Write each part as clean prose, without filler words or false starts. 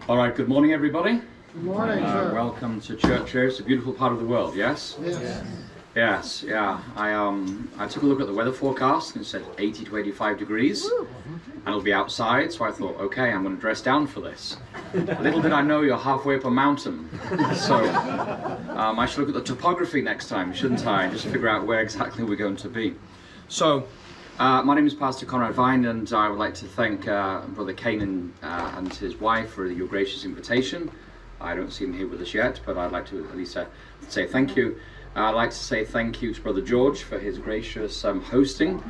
All right, good morning, everybody. Good morning, sir. Welcome to church here. It's a beautiful part of the world, yes? Yes. Yes, yeah. I took a look at the weather forecast and it said 80 to 85 degrees. And it'll be outside, so I thought, okay, I'm going to dress down for this. Little did I know you're halfway up a mountain. So I should look at the topography next time, shouldn't I? Just figure out where exactly we're going to be. So, my name is Pastor Conrad Vine, and I would like to thank Brother Cain and his wife for your gracious invitation. I don't see him here with us yet, but I'd like to at least say thank you. I'd like to say thank you to Brother George for his gracious hosting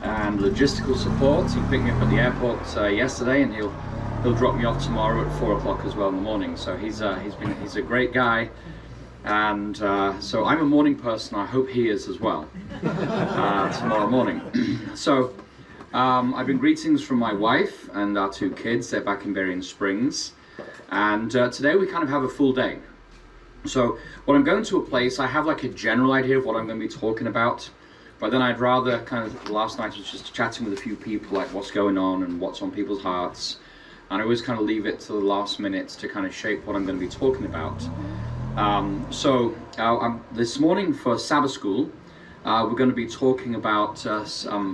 and logistical support. He picked me up at the airport yesterday, and he'll drop me off tomorrow at 4 o'clock as well in the morning. So he's a great guy. And so I'm a morning person. I hope he is as well tomorrow morning. So I've been greetings from my wife and our 2 kids. They're back in Berrien Springs, and today we kind of have a full day. So when I'm going to a place, I have like a general idea of what I'm going to be talking about, but then I'd rather last night I was just chatting with a few people, like what's going on and what's on people's hearts, and I always kind of leave it to the last minute to kind of shape what I'm going to be talking about. This morning for Sabbath School, we're going to be talking about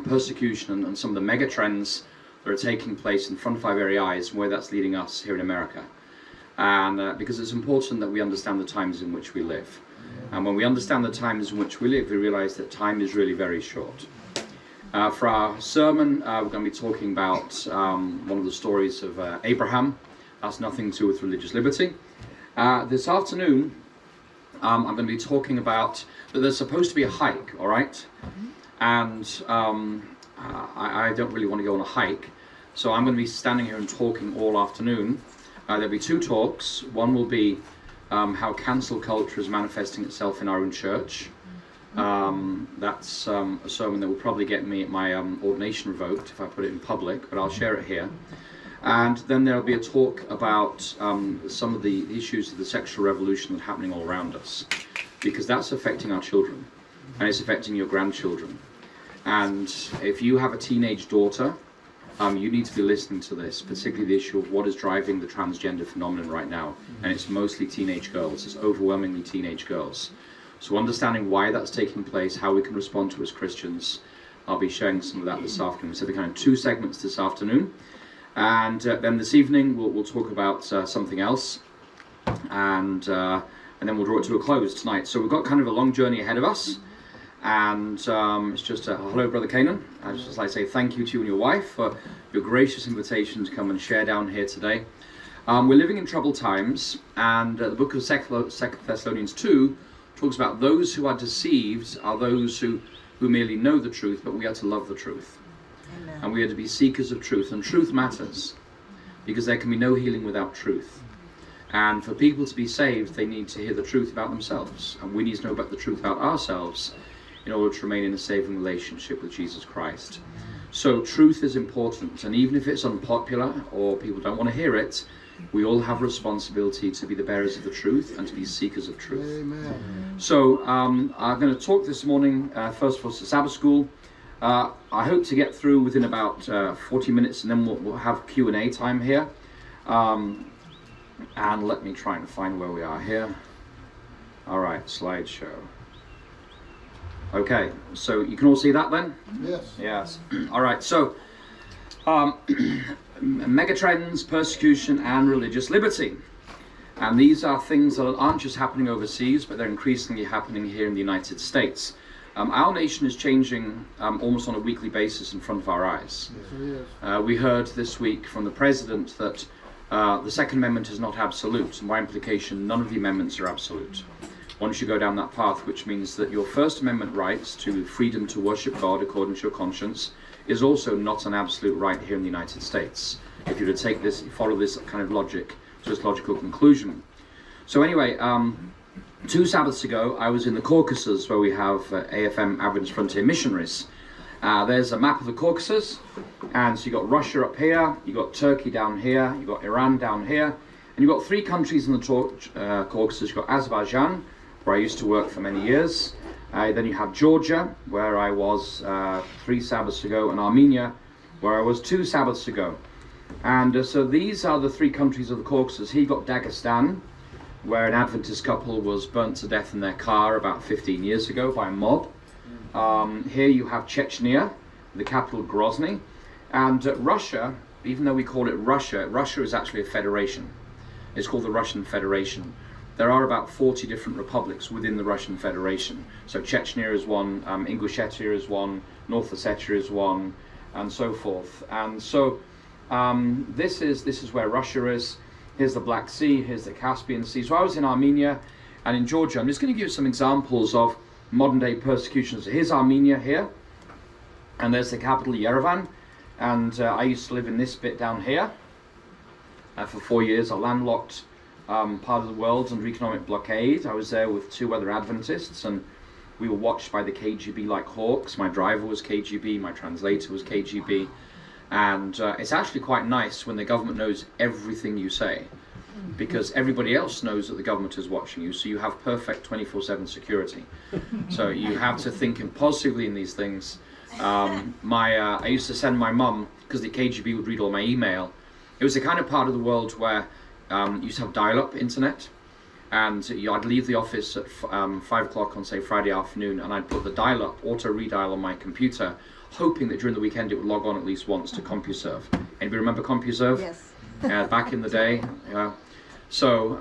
persecution and some of the mega trends that are taking place in front of our very eyes and where that's leading us here in America. And because it's important that we understand the times in which we live. And when we understand the times in which we live, we realize that time is really very short. For our sermon, we're going to be talking about one of the stories of Abraham. That's nothing to do with religious liberty. This afternoon, I'm going to be talking about that there's supposed to be a hike, all right? And I don't really want to go on a hike, so I'm going to be standing here and talking all afternoon. There'll be 2 talks. One will be how cancel culture is manifesting itself in our own church. That's a sermon that will probably get me my ordination revoked if I put it in public, but I'll share it here. And then there'll be a talk about some of the issues of the sexual revolution that's happening all around us, because that's affecting our children, and it's affecting your grandchildren. And if you have a teenage daughter, you need to be listening to this, particularly the issue of what is driving the transgender phenomenon right now. And it's mostly teenage girls. It's overwhelmingly teenage girls. So understanding why that's taking place, how we can respond to as Christians, I'll be sharing some of that this afternoon. So there are kind of 2 segments this afternoon. And then this evening we'll talk about something else, and then we'll draw it to a close tonight. So we've got kind of a long journey ahead of us, and it's just hello, Brother Canaan. I'd just like to say thank you to you and your wife for your gracious invitation to come and share down here today. We're living in troubled times, and the book of 2 Thessalonians 2 talks about those who are deceived are those who merely know the truth, but we are to love the truth. Amen. And we are to be seekers of truth, and truth matters, because there can be no healing without truth. And for people to be saved, they need to hear the truth about themselves, and we need to know about the truth about ourselves in order to remain in a saving relationship with Jesus Christ. So truth is important, and even if it's unpopular or people don't want to hear it, we all have a responsibility to be the bearers of the truth and to be seekers of truth. Amen. So I'm going to talk this morning, first of all, to Sabbath School. I hope to get through within about 40 minutes, and then we'll have Q&A time here. And let me try and find where we are here. All right, slideshow. Okay, so you can all see that then? Yes. Yes. All right, so megatrends, persecution, and religious liberty. And these are things that aren't just happening overseas, but they're increasingly happening here in the United States. Our nation is changing almost on a weekly basis in front of our eyes. Yes, it is. We heard this week from the President that the Second Amendment is not absolute, and by implication, none of the amendments are absolute. Once you go down that path, which means that your First Amendment rights to freedom to worship God according to your conscience is also not an absolute right here in the United States. If you were to take this, follow this kind of logic to its logical conclusion. So anyway, 2 Sabbaths ago, I was in the Caucasus, where we have AFM Adventist Frontier Missionaries. There's a map of the Caucasus, and so you've got Russia up here, you've got Turkey down here, you've got Iran down here, and you've got 3 countries in the Caucasus. You've got Azerbaijan, where I used to work for many years. Then you have Georgia, where I was 3 Sabbaths ago, and Armenia, where I was 2 Sabbaths ago. And so these are the three countries of the Caucasus. Here you've got Dagestan, where an Adventist couple was burnt to death in their car about 15 years ago by a mob. Here you have Chechnya, the capital Grozny. And Russia, even though we call it Russia, Russia is actually a federation. It's called the Russian Federation. There are about 40 different republics within the Russian Federation. So Chechnya is one, Ingushetia is one, North Ossetia is one, and so forth. And so this is where Russia is. Here's the Black Sea, here's the Caspian Sea. So I was in Armenia and in Georgia. I'm just going to give you some examples of modern day persecutions. So here's Armenia here, and there's the capital Yerevan. And I used to live in this bit down here for 4 years, a landlocked part of the world under economic blockade. I was there with 2 other Adventists, and we were watched by the KGB like hawks. My driver was KGB, my translator was KGB. And it's actually quite nice when the government knows everything you say, because everybody else knows that the government is watching you, so you have perfect 24/7 security. So you have to think positively in these things. I used to send my mum, because the KGB would read all my email. It was the kind of part of the world where you used to have dial-up internet, and I'd leave the office at 5 o'clock on, say, Friday afternoon, and I'd put the dial-up auto redial on my computer, hoping that during the weekend it would log on at least once to CompuServe. Anybody remember CompuServe? Yes. Back in the day. So,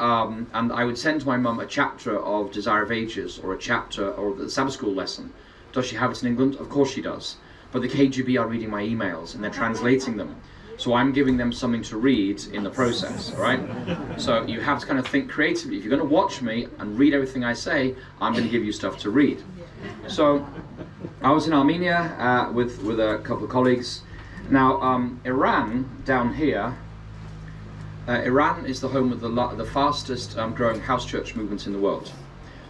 and I would send my mum a chapter of Desire of Ages, or a chapter, or the Sabbath School lesson. Does she have it in England? Of course she does. But the KGB are reading my emails, and they're translating them. So I'm giving them something to read in the process, all right? So you have to kind of think creatively. If you're going to watch me and read everything I say, I'm going to give you stuff to read. So I was in Armenia with a couple of colleagues. Now, Iran, down here, Iran is the home of the fastest growing house church movement in the world.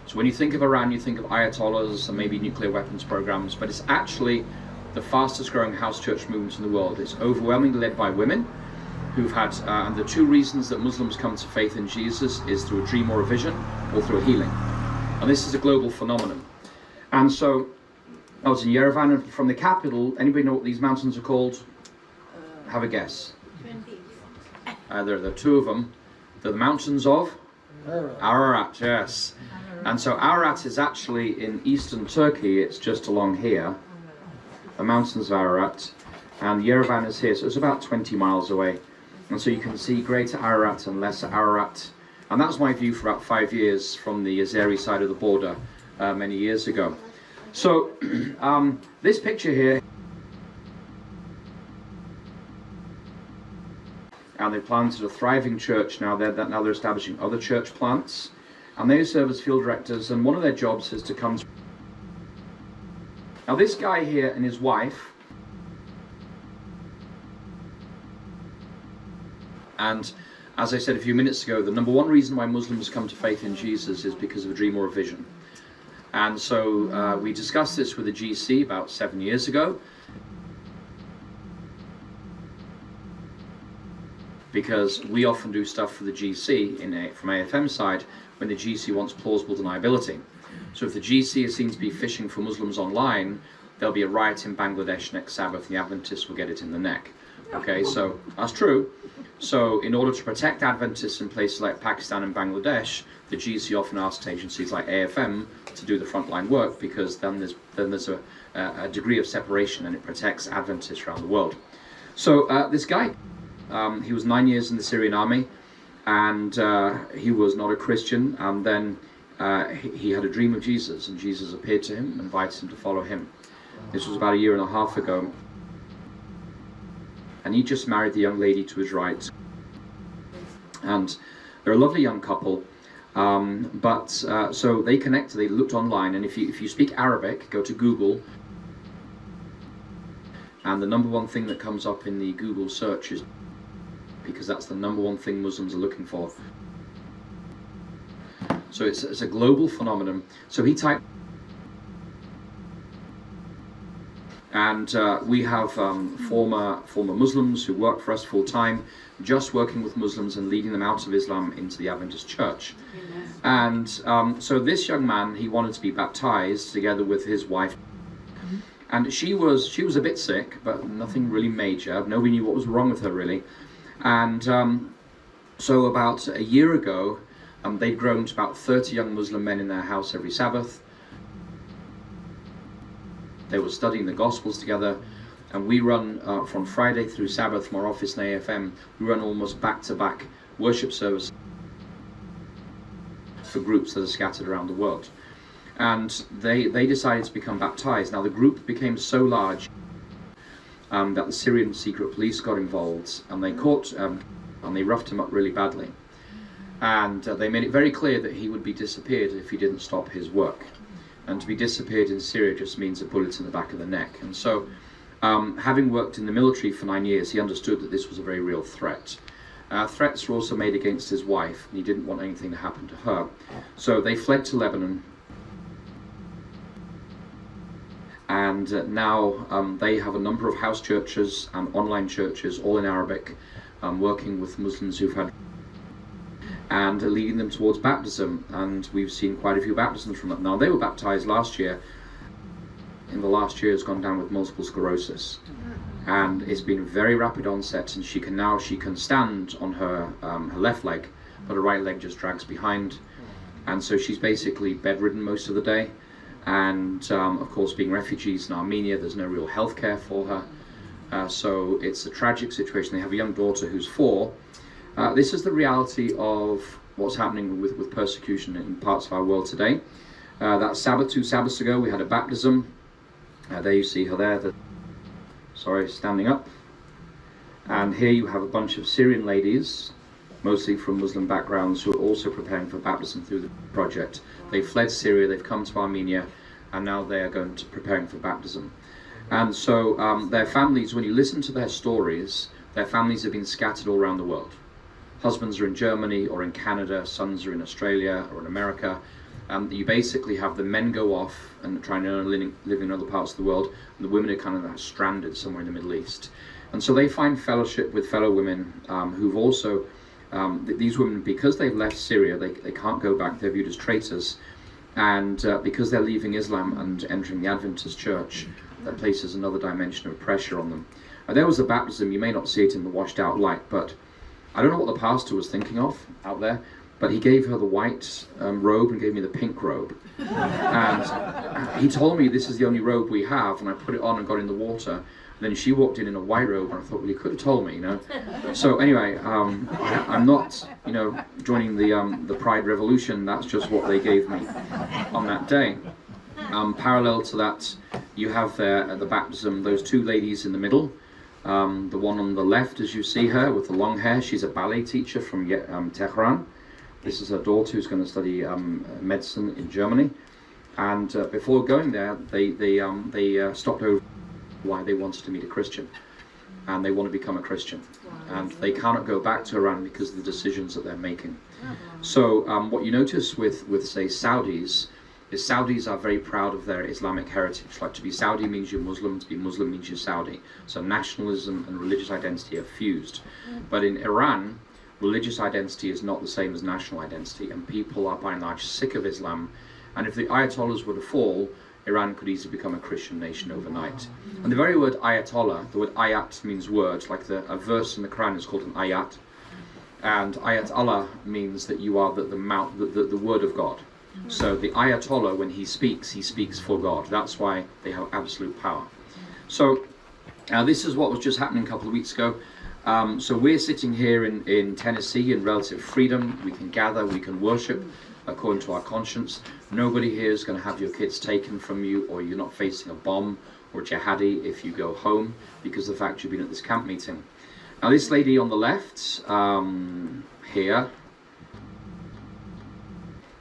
So when you think of Iran, you think of ayatollahs and maybe nuclear weapons programs, but it's actually the fastest growing house church movement in the world. It's overwhelmingly led by women who've had, and the 2 reasons that Muslims come to faith in Jesus is through a dream or a vision, or through a healing. And this is a global phenomenon. And so I was in Yerevan, and from the capital, anybody know what these mountains are called? Have a guess. There are 2 of them. They're the mountains of Ararat, yes. And so Ararat is actually in eastern Turkey. It's just along here, the mountains of Ararat, and Yerevan is here, so it's about 20 miles away. And so you can see Greater Ararat and Lesser Ararat, and that was my view for about 5 years from the Azeri side of the border many years ago. So this picture here, and they planted a thriving church. Now they're establishing other church plants, and they serve as field directors, and one of their jobs is to come. Now this guy here and his wife, and as I said a few minutes ago, the number 1 reason why Muslims come to faith in Jesus is because of a dream or a vision. And so we discussed this with the GC about 7 years ago, because we often do stuff for the GC from AFM side when the GC wants plausible deniability. So if the GC is seen to be fishing for Muslims online, there'll be a riot in Bangladesh next Sabbath, and the Adventists will get it in the neck. Okay, so that's true. So in order to protect Adventists in places like Pakistan and Bangladesh, the GC often asks agencies like AFM to do the frontline work, because then there's a degree of separation, and it protects Adventists around the world. So this guy, he was 9 years in the Syrian army, and he was not a Christian, and then he had a dream of Jesus, and Jesus appeared to him, invited him to follow him. This was about 1.5 years ago, and he just married the young lady to his right, and they're a lovely young couple. So they connected, they looked online, and if you speak Arabic, go to Google, and the number 1 thing that comes up in the Google search is, because that's the number 1 thing Muslims are looking for. So it's a global phenomenon. So he typed, and we have former Muslims who work for us full time, just working with Muslims and leading them out of Islam into the Adventist Church. And so this young man, he wanted to be baptized together with his wife, and she was a bit sick, but nothing really major. Nobody knew what was wrong with her really. And so about a year ago, they'd grown to about 30 young Muslim men in their house every Sabbath. They were studying the Gospels together, and we run from Friday through Sabbath from our office in AFM, we run almost back-to-back worship services for groups that are scattered around the world. And they decided to become baptized. Now the group became so large that the Syrian secret police got involved, and they caught and they roughed him up really badly. And they made it very clear that he would be disappeared if he didn't stop his work. And to be disappeared in Syria just means a bullet in the back of the neck. And so, having worked in the military for 9 years, he understood that this was a very real threat. Threats were also made against his wife, and he didn't want anything to happen to her. So they fled to Lebanon, and now they have a number of house churches and online churches, all in Arabic, working with Muslims who've had, and leading them towards baptism. And we've seen quite a few baptisms from them. Now they were baptized last year. In the last year has gone down with multiple sclerosis, and it's been very rapid onset, and she can stand on her her left leg, but her right leg just drags behind, and so she's basically bedridden most of the day. And of course, being refugees in Armenia, there's no real health care for her, so it's a tragic situation. They have a young daughter who's 4. This is the reality of what's happening with persecution in parts of our world today. That Sabbath, 2 Sabbaths ago, we had a baptism. There you see her there, standing up. And here you have a bunch of Syrian ladies, mostly from Muslim backgrounds, who are also preparing for baptism through the project. They fled Syria, they've come to Armenia, and now they are preparing for baptism. And so their families, when you listen to their stories, their families have been scattered all around the world. Husbands are in Germany or in Canada, sons are in Australia or in America. You basically have the men go off and try and earn a living in other parts of the world, and the women are kind of stranded somewhere in the Middle East. And so they find fellowship with fellow women who've also, these women, because they've left Syria, they can't go back, they're viewed as traitors. And because they're leaving Islam and entering the Adventist church, that places another dimension of pressure on them. There was a baptism, you may not see it in the washed out light, but I don't know what the pastor was thinking of out there, but he gave her the white robe and gave me the pink robe. And he told me this is the only robe we have, and I put it on and got in the water. And then she walked in a white robe, and I thought, well, he could have told me, you know. So anyway, I'm not, joining the Pride Revolution. That's just what they gave me on that day. Parallel to that, you have there at the baptism those 2 ladies in the middle. The one on the left, as you see her, with the long hair, she's a ballet teacher from Tehran. This is her daughter who's going to study medicine in Germany. And before going there, they stopped over why they wanted to meet a Christian. And they want to become a Christian. And they cannot go back to Iran because of the decisions that they're making. So what you notice with say, Saudis, is Saudis are very proud of their Islamic heritage. Like, to be Saudi means you're Muslim, to be Muslim means you're Saudi. So nationalism and religious identity are fused. But in Iran, religious identity is not the same as national identity, and people are by and large sick of Islam. And if the Ayatollahs were to fall, Iran could easily become a Christian nation overnight. And the very word Ayatollah, the word ayat means word, like a verse in the Quran is called an ayat. And ayat Allah means that you are the word of God. So the Ayatollah, when he speaks for God. That's why they have absolute power. So this is what was just happening a couple of weeks ago. So we're sitting here in Tennessee in relative freedom. We can gather, we can worship according to our conscience. Nobody here is going to have your kids taken from you, or you're not facing a bomb or jihadi if you go home because of the fact you've been at this camp meeting. Now this lady on the left here,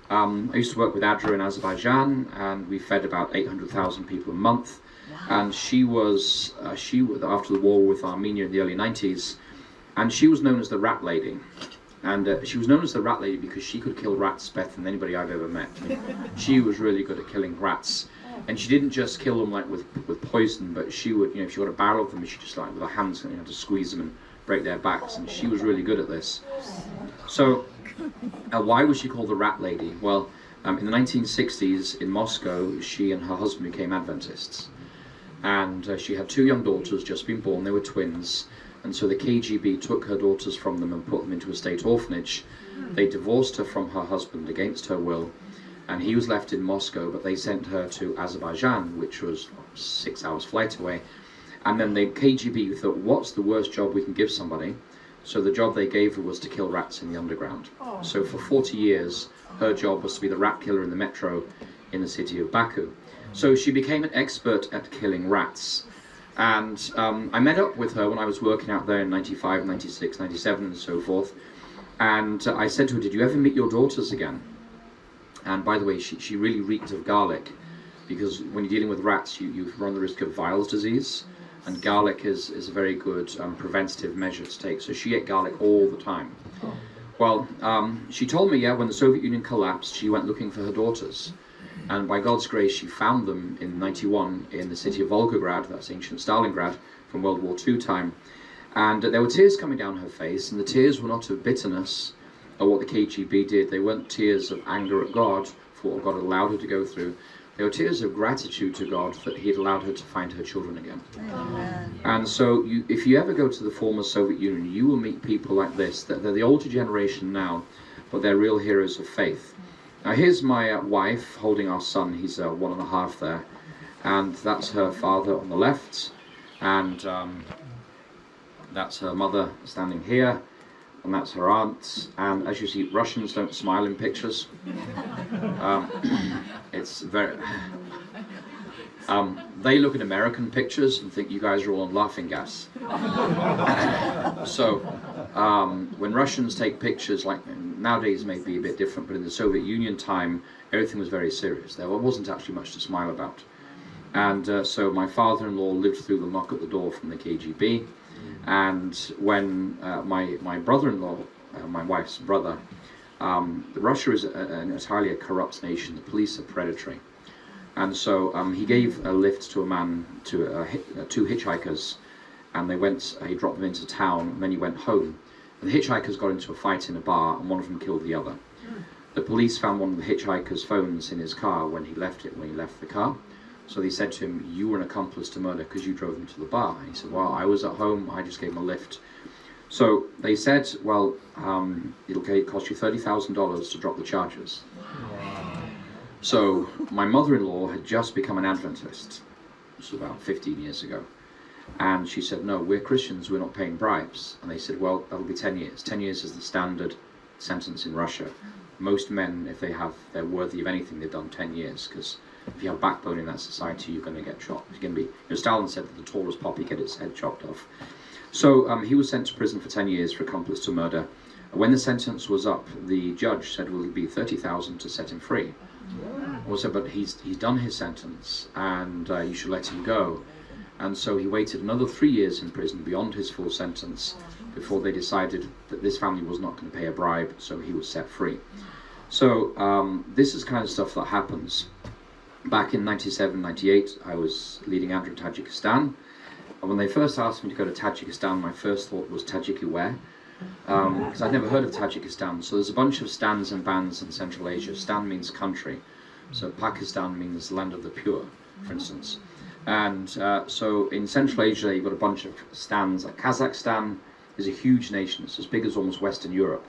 I used to work with ADRA in Azerbaijan, and we fed about 800,000 people a month. And she was after the war with Armenia in the early 90s, and she was known as the rat lady. And she was known as the rat lady because she could kill rats better than anybody I've ever met. I mean, she was really good at killing rats. And she didn't just kill them like with poison, but she would, if she got a barrel of them, she just like with her hands, to squeeze them and break their backs. And she was really good at this. So why was she called the rat lady? Well, in the 1960s in Moscow, she and her husband became Adventists. And she had 2 young daughters just been born. They were twins. And so the KGB took her daughters from them and put them into a state orphanage. They divorced her from her husband against her will, and he was left in Moscow, but they sent her to Azerbaijan, which was 6 hours flight away. And then the KGB thought, what's the worst job we can give somebody? So the job they gave her was to kill rats in the underground. So for 40 years, her job was to be the rat killer in the metro in the city of Baku. So she became an expert at killing rats. And I met up with her when I was working out there in 95, 96, 97 and so forth. And I said to her, did you ever meet your daughters again? And by the way, she really reeked of garlic, because when you're dealing with rats, you run the risk of Weil's disease. And garlic is a very good preventative measure to take. So she ate garlic all the time. Well, she told me, yeah, when the Soviet Union collapsed, she went looking for her daughters. And by God's grace, she found them in 91 in the city of Volgograd, that's ancient Stalingrad, from World War II time. And there were tears coming down her face, and the tears were not of bitterness at what the KGB did. They weren't tears of anger at God for what God had allowed her to go through. They were tears of gratitude to God that He had allowed her to find her children again. Amen. And so if you ever go to the former Soviet Union, you will meet people like this. They're the older generation now, but they're real heroes of faith. Now here's my wife holding our son. He's 1.5 there, and that's her father on the left, and that's her mother standing here, and that's her aunt. And as you see, Russians don't smile in pictures. It's very they look at American pictures and think you guys are all on laughing gas. So when Russians take pictures, like nowadays may be a bit different, but in the Soviet Union time, everything was very serious. There wasn't actually much to smile about. And so my father-in-law lived through the knock at the door from the KGB. And when my brother-in-law, my wife's brother, Russia is entirely a corrupt nation. The police are predatory. And so he gave a lift to a man, to two hitchhikers, and he dropped them into town, and then he went home. And the hitchhikers got into a fight in a bar, and one of them killed the other. The police found one of the hitchhikers' phones in his car when he left the car. So they said to him, you were an accomplice to murder because you drove him to the bar. And he said, well, I was at home, I just gave him a lift. So they said, well, it'll cost you $30,000 to drop the charges. So my mother-in-law had just become an Adventist. This was about 15 years ago. And she said, no, we're Christians, we're not paying bribes. And they said, well, that'll be 10 years. 10 years is the standard sentence in Russia. Most men, if they're worthy of anything, they've done 10 years, because if you have backbone in that society, you're going to get shot. You're going to be, Stalin said that the tallest poppy get its head chopped off. So he was sent to prison for 10 years for accomplice to murder. When the sentence was up, the judge said, well, it'll be $30,000 to set him free. Also, but he's done his sentence, and you should let him go. And so he waited another 3 years in prison beyond his full sentence before they decided that this family was not going to pay a bribe, so he was set free. So this is kind of stuff that happens. Back in 97, 98, I was leading out in Tajikistan. And when they first asked me to go to Tajikistan, my first thought was Tajiki where? Because I'd never heard of Tajikistan. So there's a bunch of stans and bans in Central Asia. Stan means country. So Pakistan means land of the pure, for instance. And so in Central Asia, you've got a bunch of stans. Like Kazakhstan is a huge nation. It's as big as almost Western Europe,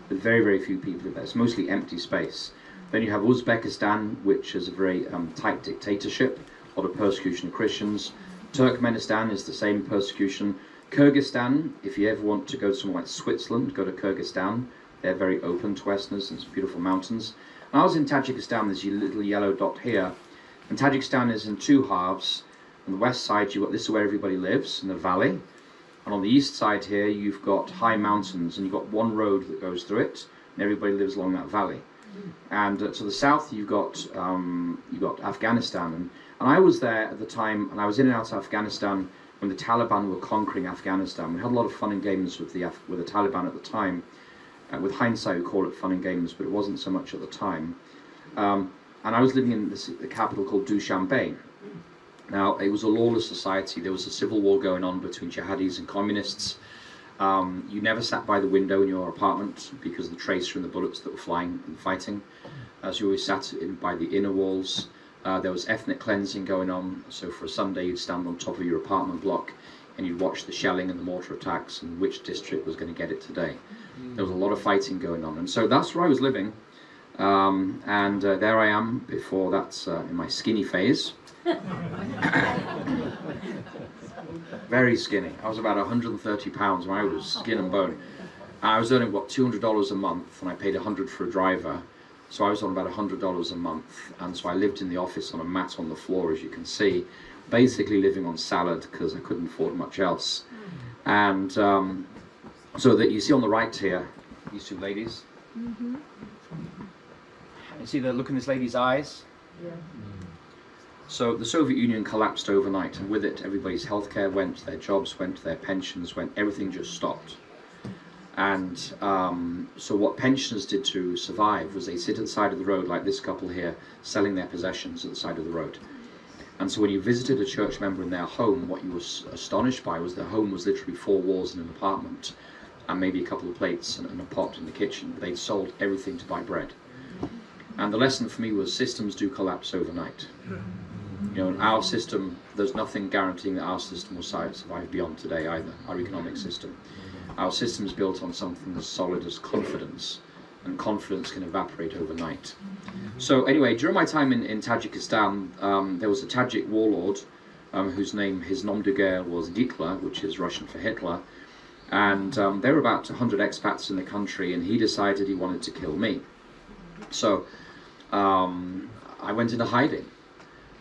with very, very few people there. It's mostly empty space. Then you have Uzbekistan, which is a very tight dictatorship, a lot of persecution of Christians. Turkmenistan is the same persecution. Kyrgyzstan, if you ever want to go somewhere like Switzerland, go to Kyrgyzstan. They're very open to Westerners, and some beautiful mountains. And I was in Tajikistan, there's a little yellow dot here. And Tajikistan is in two halves. On the west side, you've got, this is where everybody lives, in the valley. And on the east side here, you've got high mountains, and you've got one road that goes through it, and everybody lives along that valley. And to the south, you've got Afghanistan. And I was there at the time, and I was in and out of Afghanistan when the Taliban were conquering Afghanistan. We had a lot of fun and games with the Taliban at the time. With hindsight, we call it fun and games, but it wasn't so much at the time. And I was living in the capital called Dushanbe. Now, it was a lawless society. There was a civil war going on between jihadis and communists. You never sat by the window in your apartment because of the tracer and the bullets that were flying and fighting. As you always sat by the inner walls. There was ethnic cleansing going on. So for a Sunday, you'd stand on top of your apartment block and you'd watch the shelling and the mortar attacks and which district was going to get it today. There was a lot of fighting going on, and so that's where I was living. There I am before that's in my skinny phase. Very skinny. I was about 130 pounds when I was skin and bone. I was earning, what, $200 a month, and I paid $100 for a driver. So I was on about $100 a month, and so I lived in the office on a mat on the floor, as you can see, basically living on salad because I couldn't afford much else. And so that you see on the right here, these two ladies. You see the look in this lady's eyes? Yeah. So the Soviet Union collapsed overnight, and with it everybody's healthcare went, their jobs went, their pensions went, everything just stopped. And so what pensioners did to survive was they sit at the side of the road, like this couple here, selling their possessions at the side of the road. And so when you visited a church member in their home, what you were astonished by was their home was literally 4 walls in an apartment, and maybe a couple of plates and a pot in the kitchen. They'd sold everything to buy bread. And the lesson for me was systems do collapse overnight. You know, in our system, there's nothing guaranteeing that our system will survive beyond today either, our economic system. Our system is built on something as solid as confidence, and confidence can evaporate overnight. So anyway, during my time in Tajikistan, there was a Tajik warlord whose name, his nom de guerre was Hitler, which is Russian for Hitler. And there were about 100 expats in the country, and he decided he wanted to kill me. So I went into hiding,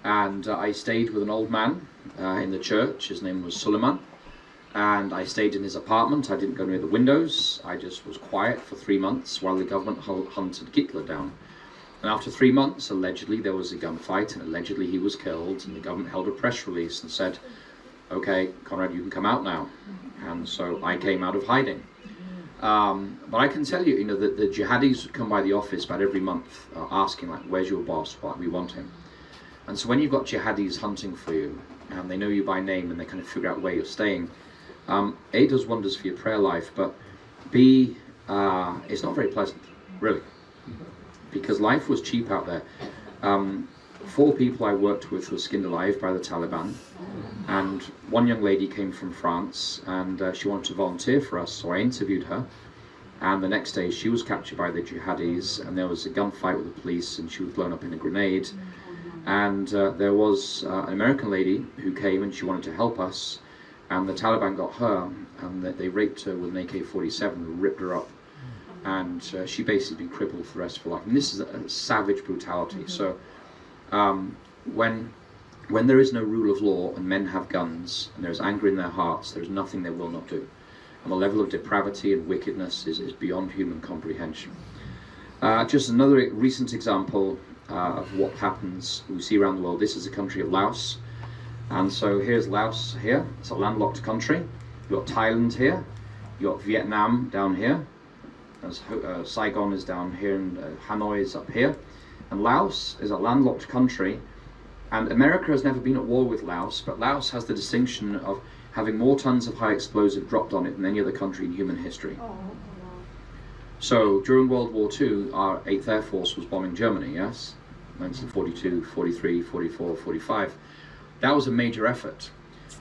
and I stayed with an old man in the church. His name was Suleiman, and I stayed in his apartment. I didn't go near the windows. I just was quiet for 3 months while the government hunted Hitler down. And after 3 months, allegedly there was a gunfight, and allegedly he was killed, and the government held a press release and said, okay, Conrad, you can come out now. And so I came out of hiding. But I can tell you, that the jihadis would come by the office about every month asking, like, where's your boss? What, we want him. And so when you've got jihadis hunting for you, and they know you by name, and they kind of figure out where you're staying, A, does wonders for your prayer life, but B, it's not very pleasant, really. Because life was cheap out there. 4 people I worked with were skinned alive by the Taliban, and one young lady came from France, and she wanted to volunteer for us, so I interviewed her, and the next day she was captured by the jihadis, and there was a gunfight with the police, and she was blown up in a grenade. And there was an American lady who came, and she wanted to help us, and the Taliban got her, and they raped her with an AK-47 and ripped her up, and she basically been crippled for the rest of her life. And this is a savage brutality. So when there is no rule of law and men have guns and there's anger in their hearts, there's nothing they will not do. And the level of depravity and wickedness is beyond human comprehension. Just another recent example of what happens, we see around the world. This is the country of Laos. And so here's Laos here. It's a landlocked country. You've got Thailand here. You've got Vietnam down here. Saigon is down here, and Hanoi is up here. And Laos is a landlocked country, and America has never been at war with Laos, but Laos has the distinction of having more tons of high explosive dropped on it than any other country in human history. So during World War II, our 8th Air Force was bombing Germany, yes? 1942, 43, 44, 45. That was a major effort.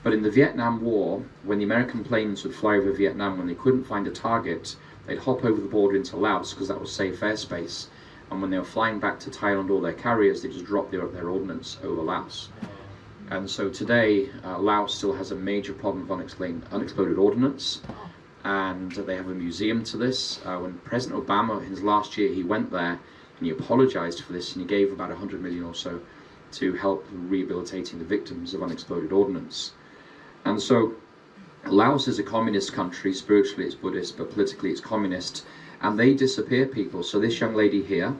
But in the Vietnam War, when the American planes would fly over Vietnam, when they couldn't find a target, they'd hop over the border into Laos because that was safe airspace. And when they were flying back to Thailand, all their carriers, they just dropped their ordnance over Laos. And so today, Laos still has a major problem of unexploded ordnance, and they have a museum to this. When President Obama, in his last year, he went there and he apologized for this, and he gave about 100 million or so to help rehabilitating the victims of unexploded ordnance. And so Laos is a communist country. Spiritually it's Buddhist, but politically it's communist. And they disappear people. So this young lady here,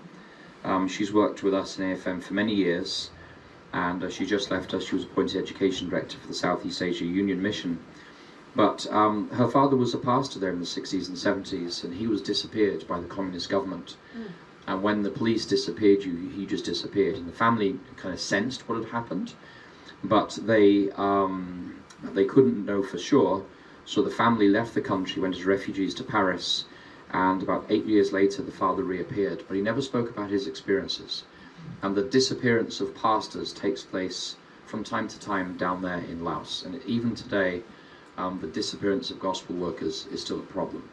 she's worked with us in AFM for many years, and she just left us. She was appointed education director for the Southeast Asia Union Mission. But her father was a pastor there in the 60s and 70s, and he was disappeared by the communist government. And when the police disappeared you, he just disappeared. And the family kind of sensed what had happened, but they couldn't know for sure. So the family left the country, went as refugees to Paris, and about 8 years later the father reappeared, but he never spoke about his experiences. And the disappearance of pastors takes place from time to time down there in Laos, and even today the disappearance of gospel workers is still a problem.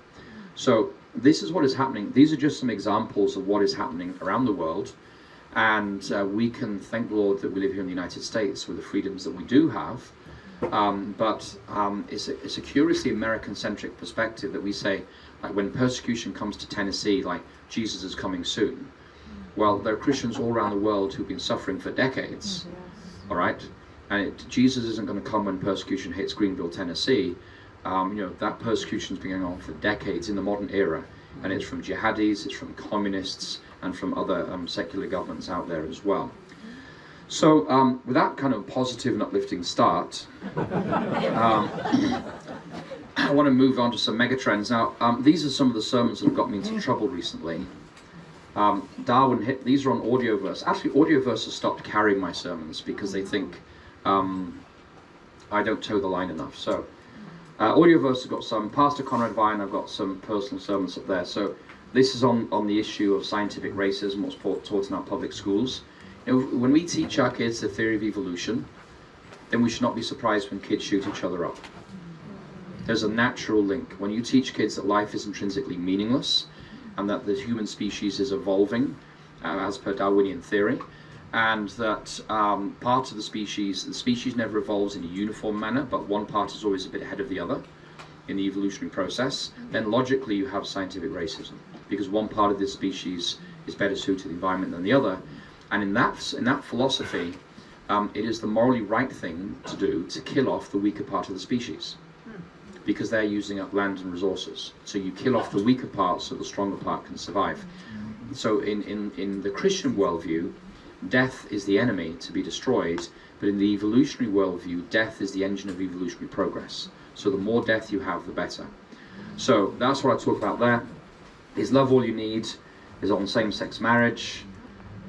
So this is what is happening. These are just some examples of what is happening around the world. And we can thank the Lord that we live here in the United States with the freedoms that we do have. But it's a curiously American-centric perspective that we say, like when persecution comes to Tennessee, like Jesus is coming soon. Well, there are Christians all around the world who've been suffering for decades, all right? And Jesus isn't going to come when persecution hits Greenville, Tennessee. That persecution's been going on for decades in the modern era. And it's from jihadis, it's from communists, and from other secular governments out there as well. So with that kind of positive and uplifting start, I want to move on to some megatrends. Now, these are some of the sermons that have got me into trouble recently. These are on Audioverse. Actually, Audioverse has stopped carrying my sermons because they think I don't toe the line enough. So Audioverse has got some. Pastor Conrad Vine, I've got some personal sermons up there. So this is on the issue of scientific racism, what's taught in our public schools. When we teach our kids the theory of evolution, then we should not be surprised when kids shoot each other up. There's a natural link. When you teach kids that life is intrinsically meaningless and that the human species is evolving as per Darwinian theory, and that part of the species never evolves in a uniform manner, but one part is always a bit ahead of the other in the evolutionary process, then logically you have scientific racism, because one part of this species is better suited to the environment than the other. And in that philosophy, it is the morally right thing to do to kill off the weaker part of the species, because they're using up land and resources. So you kill off the weaker part so the stronger part can survive. So in the Christian worldview, death is the enemy to be destroyed, but in the evolutionary worldview, death is the engine of evolutionary progress. So the more death you have, the better. So that's what I talk about there. Is Love All You Need, is on same-sex marriage.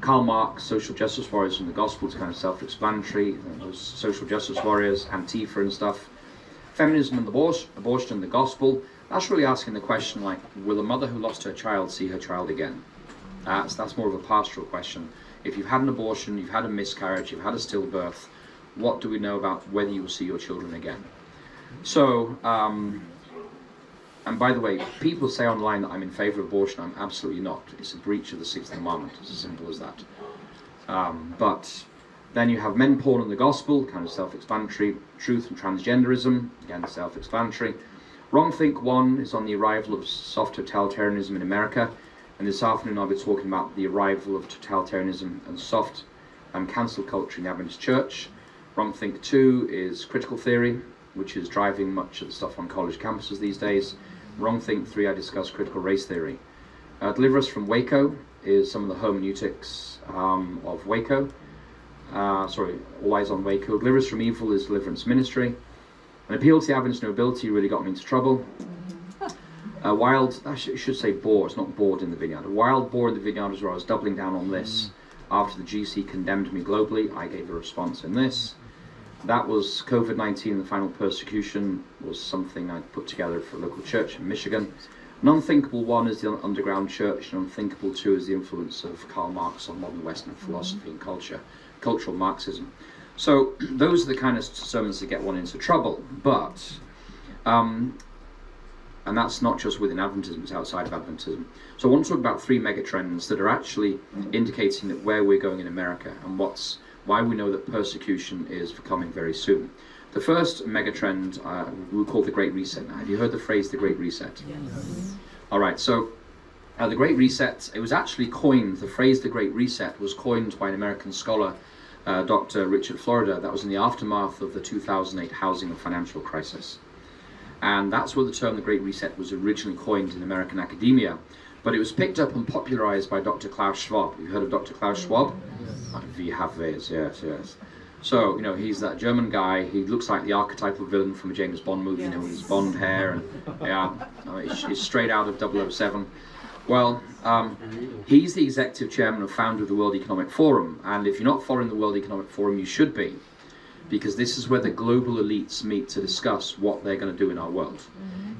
Karl Marx, social justice warriors from the gospel, is kind of self-explanatory. Those social justice warriors, Antifa and stuff. Feminism and abortion and the gospel. That's really asking the question, like, will a mother who lost her child see her child again? That's more of a pastoral question. If you've had an abortion, you've had a miscarriage, you've had a stillbirth, what do we know about whether you will see your children again? So, and by the way, people say online that I'm in favor of abortion. I'm absolutely not. It's a breach of the Sixth Commandment. It's as simple as that. But then you have men, porn, and the gospel, kind of self-explanatory. Truth and transgenderism, again, self-explanatory. Wrong Think 1 is on the arrival of soft totalitarianism in America. And this afternoon I'll be talking about the arrival of totalitarianism and soft cancel culture in the Adventist Church. Wrong Think 2 is critical theory, which is driving much of the stuff on college campuses these days. Wrong Think 3, I discuss critical race theory. Deliver Us from Waco is some of the hermeneutics of Waco. All Eyes on Waco. Deliver Us from Evil is deliverance ministry. An appeal to the Adventist nobility really got me into trouble. I should say boar, it's not bored in the vineyard. A wild boar in the vineyard is where I was doubling down on this. After the GC condemned me globally, I gave a response in this. That was COVID-19, the final persecution was something I put together for a local church in Michigan. An unthinkable 1 is the underground church, and unthinkable 2 is the influence of Karl Marx on modern Western philosophy and culture, cultural Marxism. So those are the kind of sermons that get one into trouble, but, and that's not just within Adventism, it's outside of Adventism. So I want to talk about 3 megatrends that are actually indicating that where we're going in America and why we know that persecution is coming very soon. The first megatrend we call the Great Reset. Now, have you heard the phrase the Great Reset? Yes. All right, so the Great Reset, it was actually coined, the phrase the Great Reset was coined by an American scholar, Dr. Richard Florida. That was in the aftermath of the 2008 housing and financial crisis. And that's where the term the Great Reset was originally coined in American academia. But it was picked up and popularized by Dr. Klaus Schwab. You've heard of Dr. Klaus Schwab? Yes. Yes. So, he's that German guy. He looks like the archetypal villain from a James Bond movie, with his blonde hair, and he's straight out of 007. Well, he's the executive chairman and founder of the World Economic Forum. And if you're not following the World Economic Forum, you should be, because this is where the global elites meet to discuss what they're going to do in our world.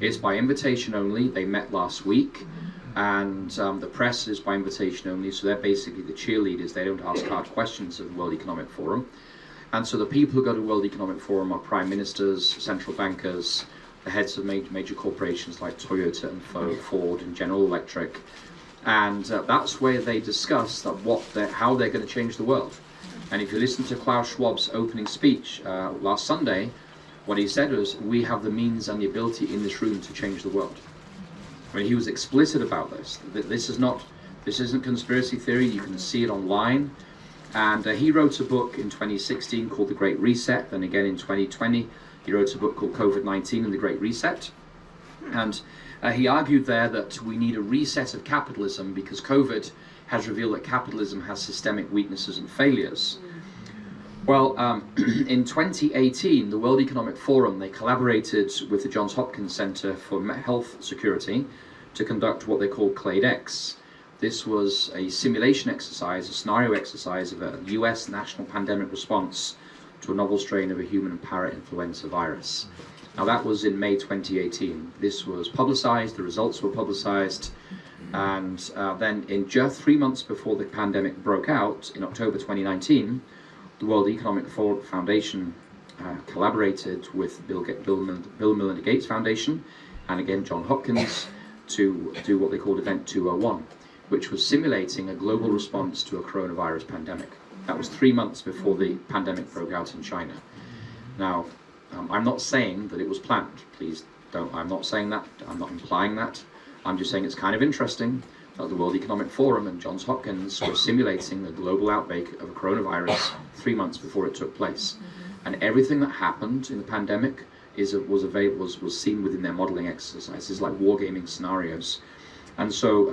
It's by invitation only. They met last week. And the press is by invitation only, so they're basically the cheerleaders. They don't ask hard questions of the World Economic Forum. And so the people who go to World Economic Forum are prime ministers, central bankers, the heads of major corporations like Toyota and Ford and General Electric. And that's where they discuss that how they're going to change the world. And if you listen to Klaus Schwab's opening speech last Sunday, what he said was, we have the means and the ability in this room to change the world. I mean, he was explicit about this. This isn't conspiracy theory. You can see it online. And he wrote a book in 2016 called The Great Reset. Then again in 2020, he wrote a book called COVID-19 and the Great Reset. And he argued there that we need a reset of capitalism because COVID has revealed that capitalism has systemic weaknesses and failures. Well, in 2018, the World Economic Forum, they collaborated with the Johns Hopkins Center for Health Security to conduct what they call CLADE-X. This was a simulation exercise, a scenario exercise of a US national pandemic response to a novel strain of a human para-influenza virus. Now that was in May 2018. This was publicized, the results were publicized, and then in just 3 months before the pandemic broke out, in October 2019, the World Economic Foundation collaborated with Bill and Melinda Gates Foundation, and again John Hopkins, to do what they called Event 201, which was simulating a global response to a coronavirus pandemic. That was 3 months before the pandemic broke out in China. Now, I'm not saying that it was planned. Please don't, I'm not saying that, I'm not implying that. I'm just saying it's kind of interesting that the World Economic Forum and Johns Hopkins were simulating a global outbreak of a coronavirus 3 months before it took place. And everything that happened in the pandemic was seen within their modeling exercises, like wargaming scenarios. And so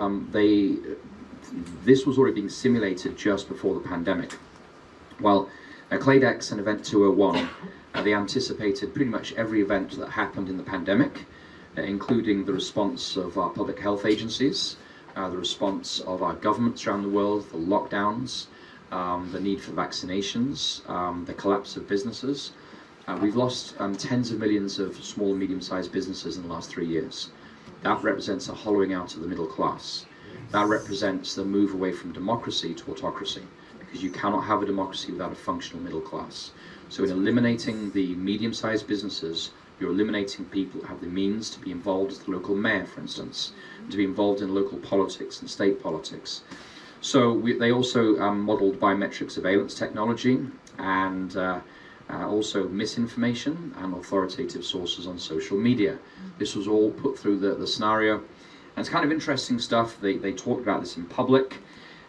this was already being simulated just before the pandemic. Well, CLADE-X and Event 201, they anticipated pretty much every event that happened in the pandemic, including the response of our public health agencies, the response of our governments around the world, the lockdowns, the need for vaccinations, the collapse of businesses. We've lost tens of millions of small and medium-sized businesses in the last 3 years. That represents a hollowing out of the middle class. That represents the move away from democracy to autocracy, because you cannot have a democracy without a functional middle class. So in eliminating the medium-sized businesses, you're eliminating people who have the means to be involved as the local mayor, for instance, to be involved in local politics and state politics. So they also modeled biometric surveillance technology and also misinformation and authoritative sources on social media. This was all put through the scenario. And it's kind of interesting stuff. They talked about this in public.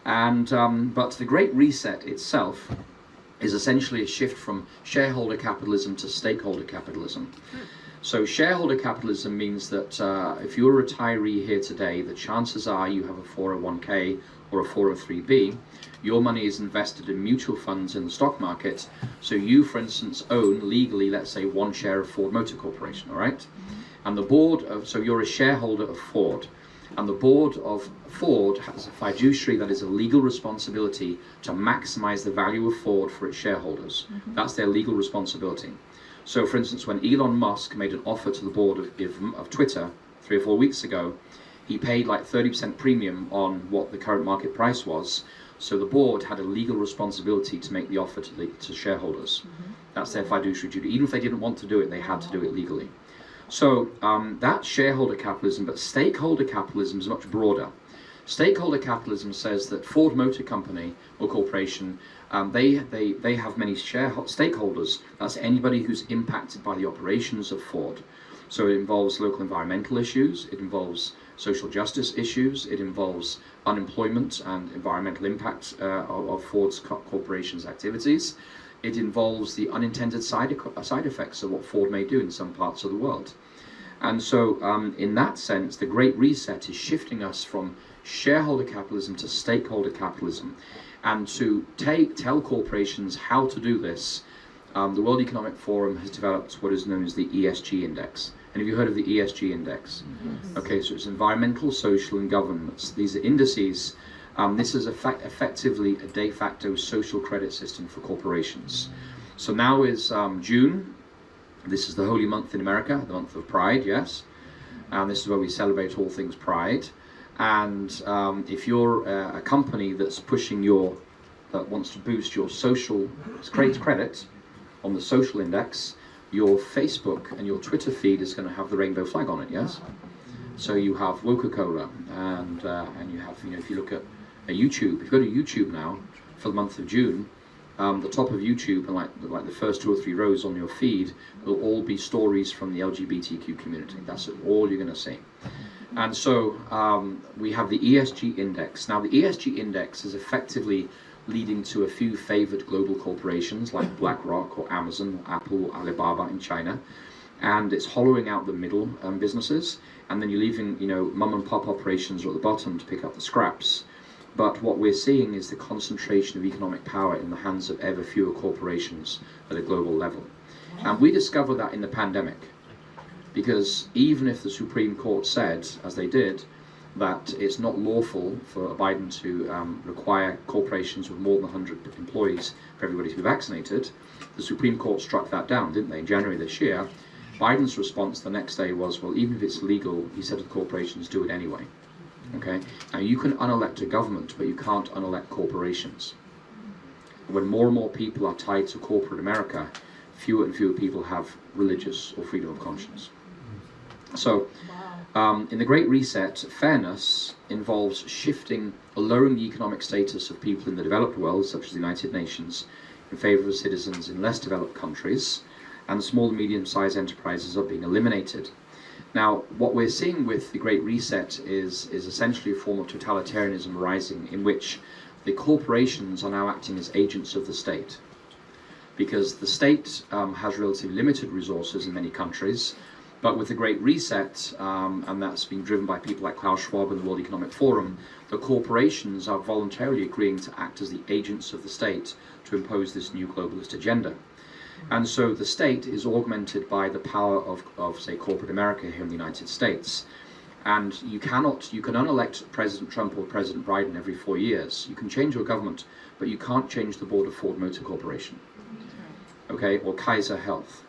And but the Great Reset itself is essentially a shift from shareholder capitalism to stakeholder capitalism. So shareholder capitalism means that if you're a retiree here today, the chances are you have a 401k or a 403b. Your money is invested in mutual funds in the stock market. So you, for instance, own legally, let's say, 1 share of Ford Motor Corporation, all right? And the board of, so you're a shareholder of Ford. And the board of Ford has a fiduciary, that is a legal responsibility to maximize the value of Ford for its shareholders. That's their legal responsibility. So for instance, when Elon Musk made an offer to the board of Twitter 3 or 4 weeks ago, he paid like 30% premium on what the current market price was. So the board had a legal responsibility to make the offer to shareholders. That's their fiduciary duty. Even if they didn't want to do it, they had to do it legally. So that's shareholder capitalism, but stakeholder capitalism is much broader. Stakeholder capitalism says that Ford Motor Company or Corporation, they have many stakeholders. That's anybody who's impacted by the operations of Ford. So it involves local environmental issues, it involves social justice issues, it involves unemployment and environmental impact of Ford's corporation's activities. It involves the unintended side effects of what Ford may do in some parts of the world. And so in that sense, the Great Reset is shifting us from shareholder capitalism to stakeholder capitalism. And to tell corporations how to do this, the World Economic Forum has developed what is known as the ESG Index. And have you heard of the ESG Index? Yes. Okay, so it's environmental, social, and governance. These are indices. This is effectively a de facto social credit system for corporations. So now is June. This is the holy month in America, the month of Pride, yes. And this is where we celebrate all things Pride. And if you're a company that's pushing that wants to boost your social credit, on the social index, your Facebook and your Twitter feed is going to have the rainbow flag on it, yes? So you have Coca-Cola, and you have, if you look at YouTube, if you go to YouTube now for the month of June, the top of YouTube and like the first 2 or 3 rows on your feed will all be stories from the LGBTQ community. That's all you're going to see. And so we have the ESG index. Now the ESG index is effectively leading to a few favored global corporations like BlackRock or Amazon, Apple, Alibaba in China, and it's hollowing out the middle businesses, and then you're leaving mum and pop operations are at the bottom to pick up the scraps. But what we're seeing is the concentration of economic power in the hands of ever fewer corporations at a global level. And we discovered that in the pandemic, because even if the Supreme Court said, as they did, that it's not lawful for Biden to require corporations with more than 100 employees for everybody to be vaccinated, the Supreme Court struck that down, didn't they, in January this year. Biden's response the next day was, well, even if it's legal, he said to the corporations, do it anyway. Okay? Now, you can unelect a government, but you can't unelect corporations. When more and more people are tied to corporate America, fewer and fewer people have religious or freedom of conscience. So, in the Great Reset, fairness involves shifting or lowering the economic status of people in the developed world, such as the United Nations, in favor of citizens in less developed countries, and small and medium-sized enterprises are being eliminated. Now, what we're seeing with the Great Reset is essentially a form of totalitarianism rising, in which the corporations are now acting as agents of the state. Because the state has relatively limited resources in many countries, but with the Great Reset, and that's being driven by people like Klaus Schwab and the World Economic Forum, the corporations are voluntarily agreeing to act as the agents of the state to impose this new globalist agenda. And so the state is augmented by the power of say, corporate America here in the United States. And you can unelect President Trump or President Biden every 4 years. You can change your government, but you can't change the board of Ford Motor Corporation, okay, or Kaiser Health.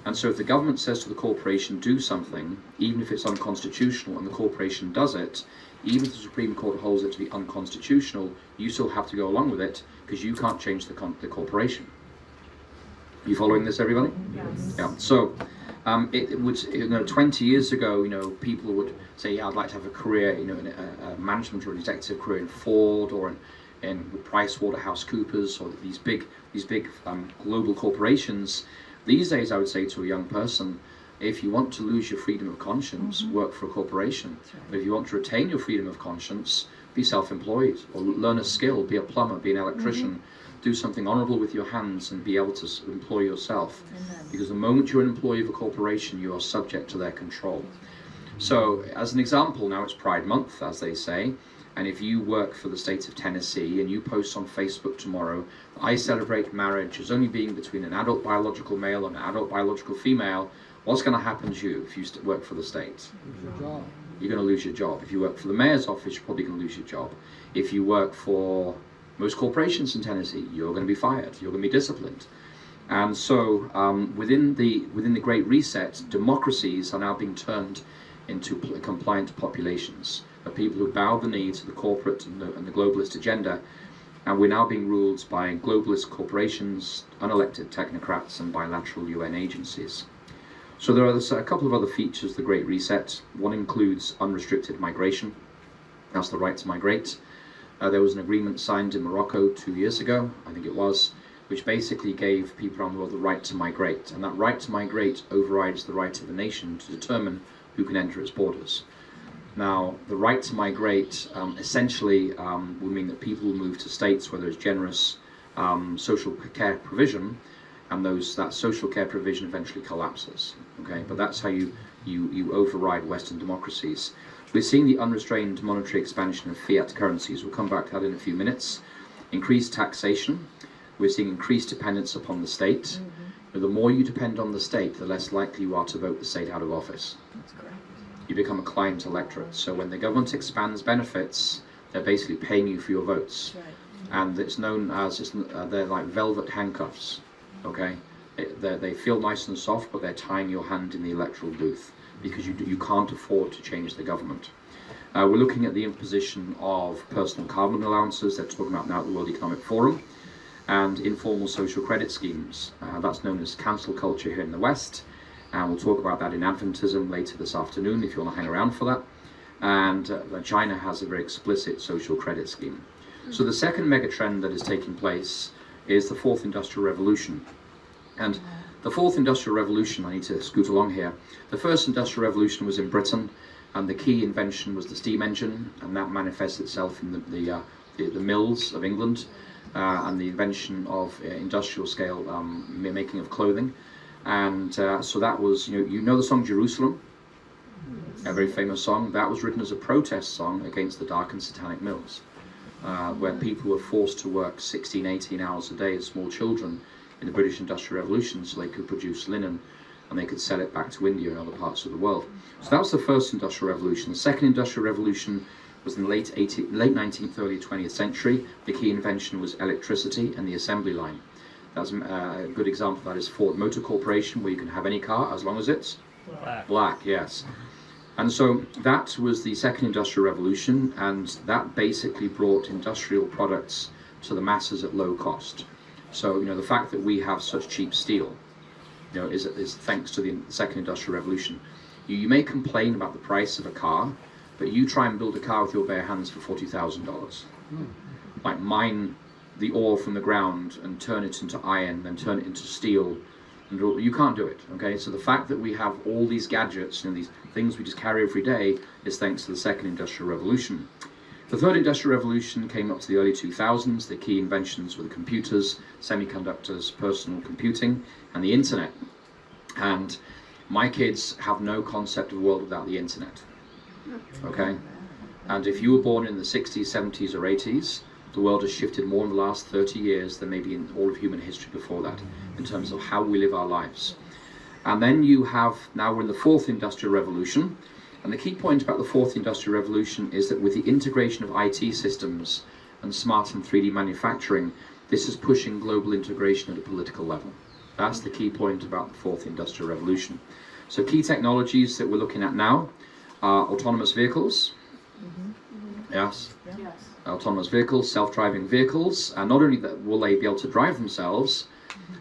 And so if the government says to the corporation, do something, even if it's unconstitutional, and the corporation does it, even if the Supreme Court holds it to be unconstitutional, you still have to go along with it, because you can't change the corporation. Are you following this, everybody? Yes. Yeah. So it would, 20 years ago, people would say, yeah, I'd like to have a career, in a management or an executive career in Ford or in PricewaterhouseCoopers or these big global corporations. These days, I would say to a young person, if you want to lose your freedom of conscience, work for a corporation. Right. But if you want to retain your freedom of conscience, be self-employed or learn a skill, be a plumber, be an electrician. Do something honorable with your hands and be able to employ yourself. Amen. Because the moment you're an employee of a corporation, you are subject to their control. So, as an example, now it's Pride Month, as they say, and if you work for the state of Tennessee and you post on Facebook tomorrow, I celebrate marriage as only being between an adult biological male and an adult biological female, what's going to happen to you if you work for the state? You're going to lose your job. If you work for the mayor's office, you're probably going to lose your job. If you work for most corporations in Tennessee, you're going to be fired. You're going to be disciplined. And so within the Great Reset, democracies are now being turned into compliant populations of people who bow the knee to the corporate and the globalist agenda. And we're now being ruled by globalist corporations, unelected technocrats, and bilateral UN agencies. So there are a couple of other features of the Great Reset. One includes unrestricted migration. That's the right to migrate. There was an agreement signed in Morocco 2 years ago, I think it was, which basically gave people around the world the right to migrate. And that right to migrate overrides the right of the nation to determine who can enter its borders. Now, the right to migrate essentially will mean that people will move to states where there's generous social care provision, and that social care provision eventually collapses. Okay, but that's how you override Western democracies. We're seeing the unrestrained monetary expansion of fiat currencies. We'll come back to that in a few minutes. Increased taxation. We're seeing increased dependence upon the state. The more you depend on the state, the less likely you are to vote the state out of office. That's correct. You become a client electorate. So when the government expands benefits, they're basically paying you for your votes. Right. And it's known as, they're like velvet handcuffs. Okay? They feel nice and soft, but they're tying your hand in the electoral booth, because you can't afford to change the government. We're looking at the imposition of personal carbon allowances. They're talking about now at the World Economic Forum. and informal social credit schemes. That's known as cancel culture here in the West, and we'll talk about that in Adventism later this afternoon if you want to hang around for that. And China has a very explicit social credit scheme. So the second megatrend that is taking place is the fourth industrial revolution. And the fourth industrial revolution, I need to scoot along here. The first industrial revolution was in Britain, and the key invention was the steam engine, and that manifests itself in the mills of England, and the invention of industrial scale making of clothing. And so that was, you know the song Jerusalem, a very famous song. That was written as a protest song against the dark and satanic mills, where people were forced to work 16, 18 hours a day as small children in the British Industrial Revolution so they could produce linen and they could sell it back to India and other parts of the world. So that was the first Industrial Revolution. The second Industrial Revolution was in the late 19th, early 20th century. The key invention was electricity and the assembly line. That's a good example of that is Ford Motor Corporation, where you can have any car as long as it's black, yes. And so that was the second Industrial Revolution, and that basically brought industrial products to the masses at low cost. So, the fact that we have such cheap steel, is thanks to the second Industrial Revolution. You may complain about the price of a car, but you try and build a car with your bare hands for $40,000. Like mine the ore from the ground and turn it into iron, then turn it into steel. And you can't do it, okay? So the fact that we have all these gadgets, these things we just carry every day, is thanks to the second Industrial Revolution. The third Industrial Revolution came up to the early 2000s. The key inventions were the computers, semiconductors, personal computing, and the internet. And my kids have no concept of a world without the internet, okay? And if you were born in the 60s, 70s, or 80s, the world has shifted more in the last 30 years than maybe in all of human history before that, in terms of how we live our lives. And then now we're in the fourth Industrial Revolution. And the key point about the fourth Industrial Revolution is that with the integration of IT systems and smart and 3D manufacturing, this is pushing global integration at a political level. That's the key point about the fourth Industrial Revolution. So key technologies that we're looking at now are autonomous vehicles. Yes. Autonomous vehicles, self-driving vehicles, and not only that will they be able to drive themselves,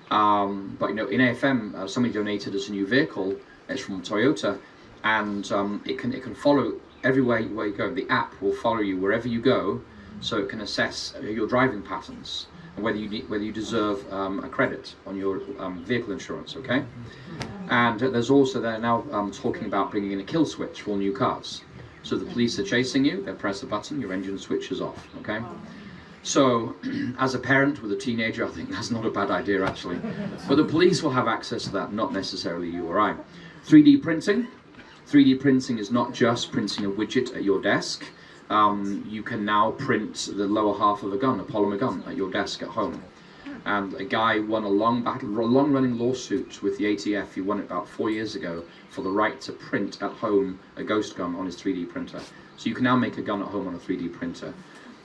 but in AFM, somebody donated us a new vehicle. It's from Toyota, and it can follow everywhere you go. The app will follow you wherever you go, so it can assess your driving patterns and whether you deserve a credit on your vehicle insurance. Okay, and they're now talking about bringing in a kill switch for all new cars. So the police are chasing you, they press a button, your engine switches off, okay? So, as a parent with a teenager, I think that's not a bad idea, actually. But the police will have access to that, not necessarily you or I. 3D printing. 3D printing is not just printing a widget at your desk. You can now print the lower half of a gun, a polymer gun, at your desk at home. And a guy won a long-running lawsuit with the ATF. He won it about 4 years ago for the right to print at home a ghost gun on his 3D printer. So you can now make a gun at home on a 3D printer.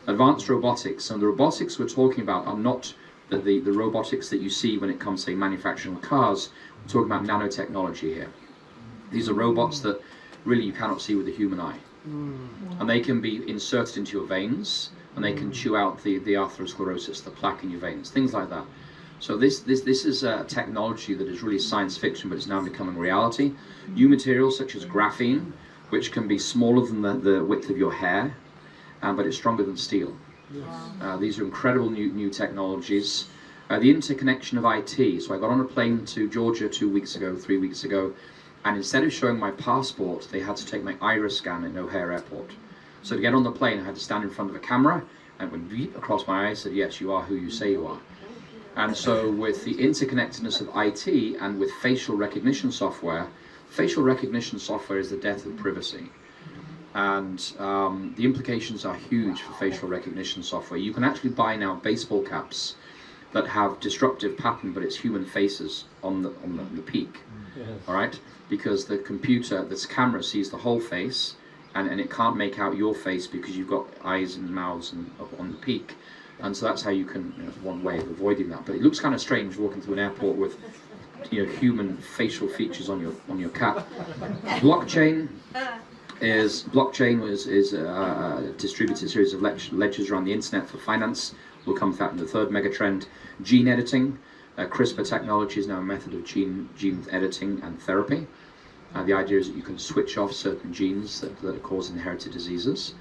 Advanced robotics. And the robotics we're talking about are not the robotics that you see when it comes to, say, manufacturing cars. We're talking about nanotechnology here. These are robots that really you cannot see with the human eye. And they can be inserted into your veins, and they can chew out the atherosclerosis, the plaque in your veins, things like that. So this is a technology that is really science fiction, but it's now becoming reality. New materials such as graphene, which can be smaller than the width of your hair, but it's stronger than steel. These are incredible new technologies. The interconnection of IT. So I got on a plane to Georgia 3 weeks ago, and instead of showing my passport, they had to take my iris scan at O'Hare Airport. So to get on the plane, I had to stand in front of a camera, and it went beep across my eyes, said, yes, you are who you say you are. And so with the interconnectedness of IT and with facial recognition software is the death of privacy. And the implications are huge for facial recognition software. You can actually buy now baseball caps that have disruptive pattern, but it's human faces on the peak, all right? Because the computer, this camera sees the whole face, and it can't make out your face because you've got eyes and mouths and up on the peak. And so that's how you can, one way of avoiding that. But it looks kind of strange walking through an airport with, human facial features on your cap. Blockchain is a distributed series of ledgers around the internet for finance. We'll come to that in the third megatrend. Gene editing. CRISPR technology is now a method of gene editing and therapy. The idea is that you can switch off certain genes that cause inherited diseases.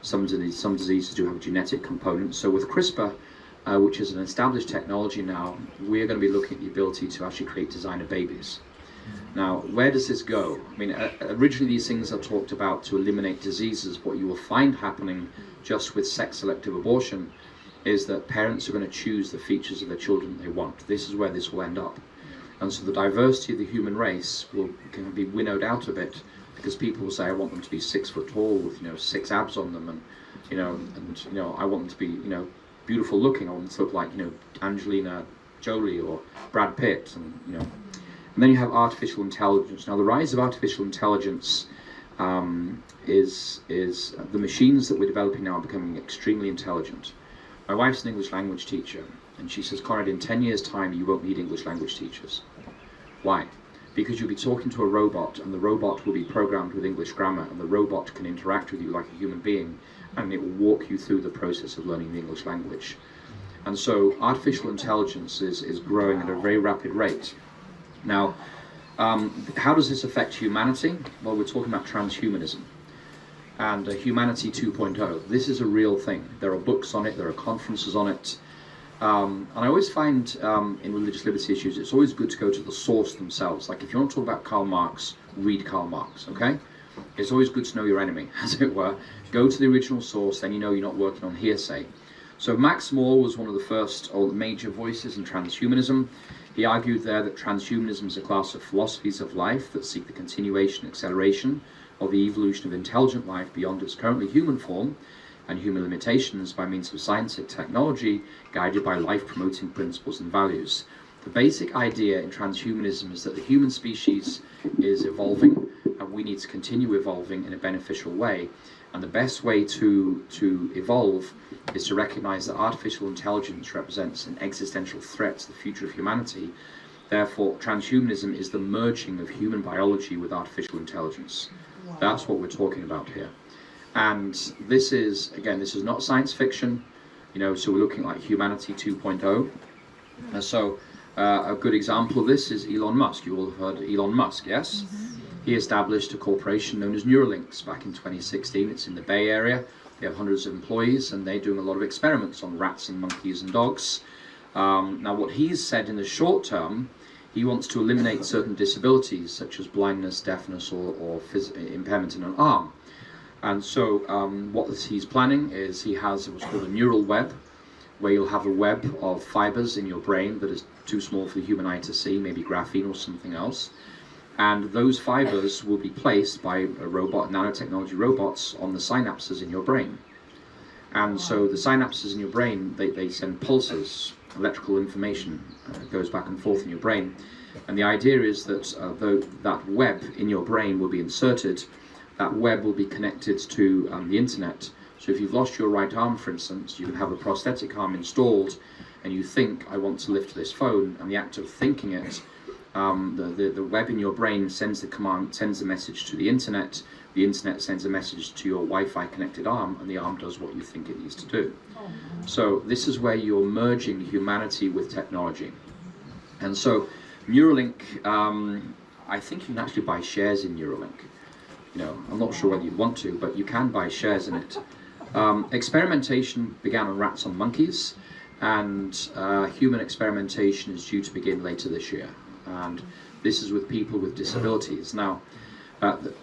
Some diseases do have a genetic component. So with CRISPR, which is an established technology now, we're going to be looking at the ability to actually create designer babies. Now, where does this go? I mean, originally these things are talked about to eliminate diseases. What you will find happening just with sex-selective abortion is that parents are going to choose the features of their children they want. This is where this will end up. And so the diversity of the human race can be winnowed out a bit, because people will say, I want them to be 6 foot tall with 6 abs on them, and I want them to be beautiful looking. I want them to look like Angelina Jolie or Brad Pitt, and then you have artificial intelligence. Now the rise of artificial intelligence is the machines that we're developing now are becoming extremely intelligent. My wife's an English language teacher, and she says, Conrad, in 10 years' time, you won't need English language teachers. Why? Because you'll be talking to a robot, and the robot will be programmed with English grammar, and the robot can interact with you like a human being, and it will walk you through the process of learning the English language. And so artificial intelligence is growing at a very rapid rate. Now, how does this affect humanity? Well, we're talking about transhumanism. And Humanity 2.0. This is a real thing. There are books on it, there are conferences on it. And I always find in religious liberty issues, it's always good to go to the source themselves. Like if you want to talk about Karl Marx, read Karl Marx, okay? It's always good to know your enemy, as it were. Go to the original source, then you know you're not working on hearsay. So Max Moore was one of the first major voices in transhumanism. He argued there that transhumanism is a class of philosophies of life that seek the continuation and acceleration of the evolution of intelligent life beyond its currently human form and human limitations by means of science and technology guided by life-promoting principles and values. The basic idea in transhumanism is that the human species is evolving, and we need to continue evolving in a beneficial way. And the best way to evolve is to recognize that artificial intelligence represents an existential threat to the future of humanity. Therefore, transhumanism is the merging of human biology with artificial intelligence. Wow. That's what we're talking about here. And this is, again, this is not science fiction, so we're looking like Humanity 2.0. And so a good example of this is Elon Musk. You all have heard of Elon Musk, yes? Mm-hmm. He established a corporation known as Neuralinks back in 2016. It's in the Bay Area. They have hundreds of employees, and they're doing a lot of experiments on rats and monkeys and dogs. Now, what he's said in the short term, he wants to eliminate certain disabilities, such as blindness, deafness, or impairment in an arm. And so what he's planning is he has what's called a neural web, where you'll have a web of fibers in your brain that is too small for the human eye to see, maybe graphene or something else. And those fibers will be placed by a robot, nanotechnology robots, on the synapses in your brain. And so the synapses in your brain, they send pulses, electrical information goes back and forth in your brain. And the idea is that that web in your brain will be inserted, that web will be connected to the internet. So if you've lost your right arm, for instance, you can have a prosthetic arm installed, and you think, I want to lift this phone, and the act of thinking it, the web in your brain sends the message to the internet sends a message to your Wi-Fi connected arm, and the arm does what you think it needs to do. So this is where you're merging humanity with technology. And so Neuralink, I think you can actually buy shares in Neuralink. I'm not sure whether you'd want to, but you can buy shares in it. Experimentation began on rats and monkeys, and human experimentation is due to begin later this year. And this is with people with disabilities. Now,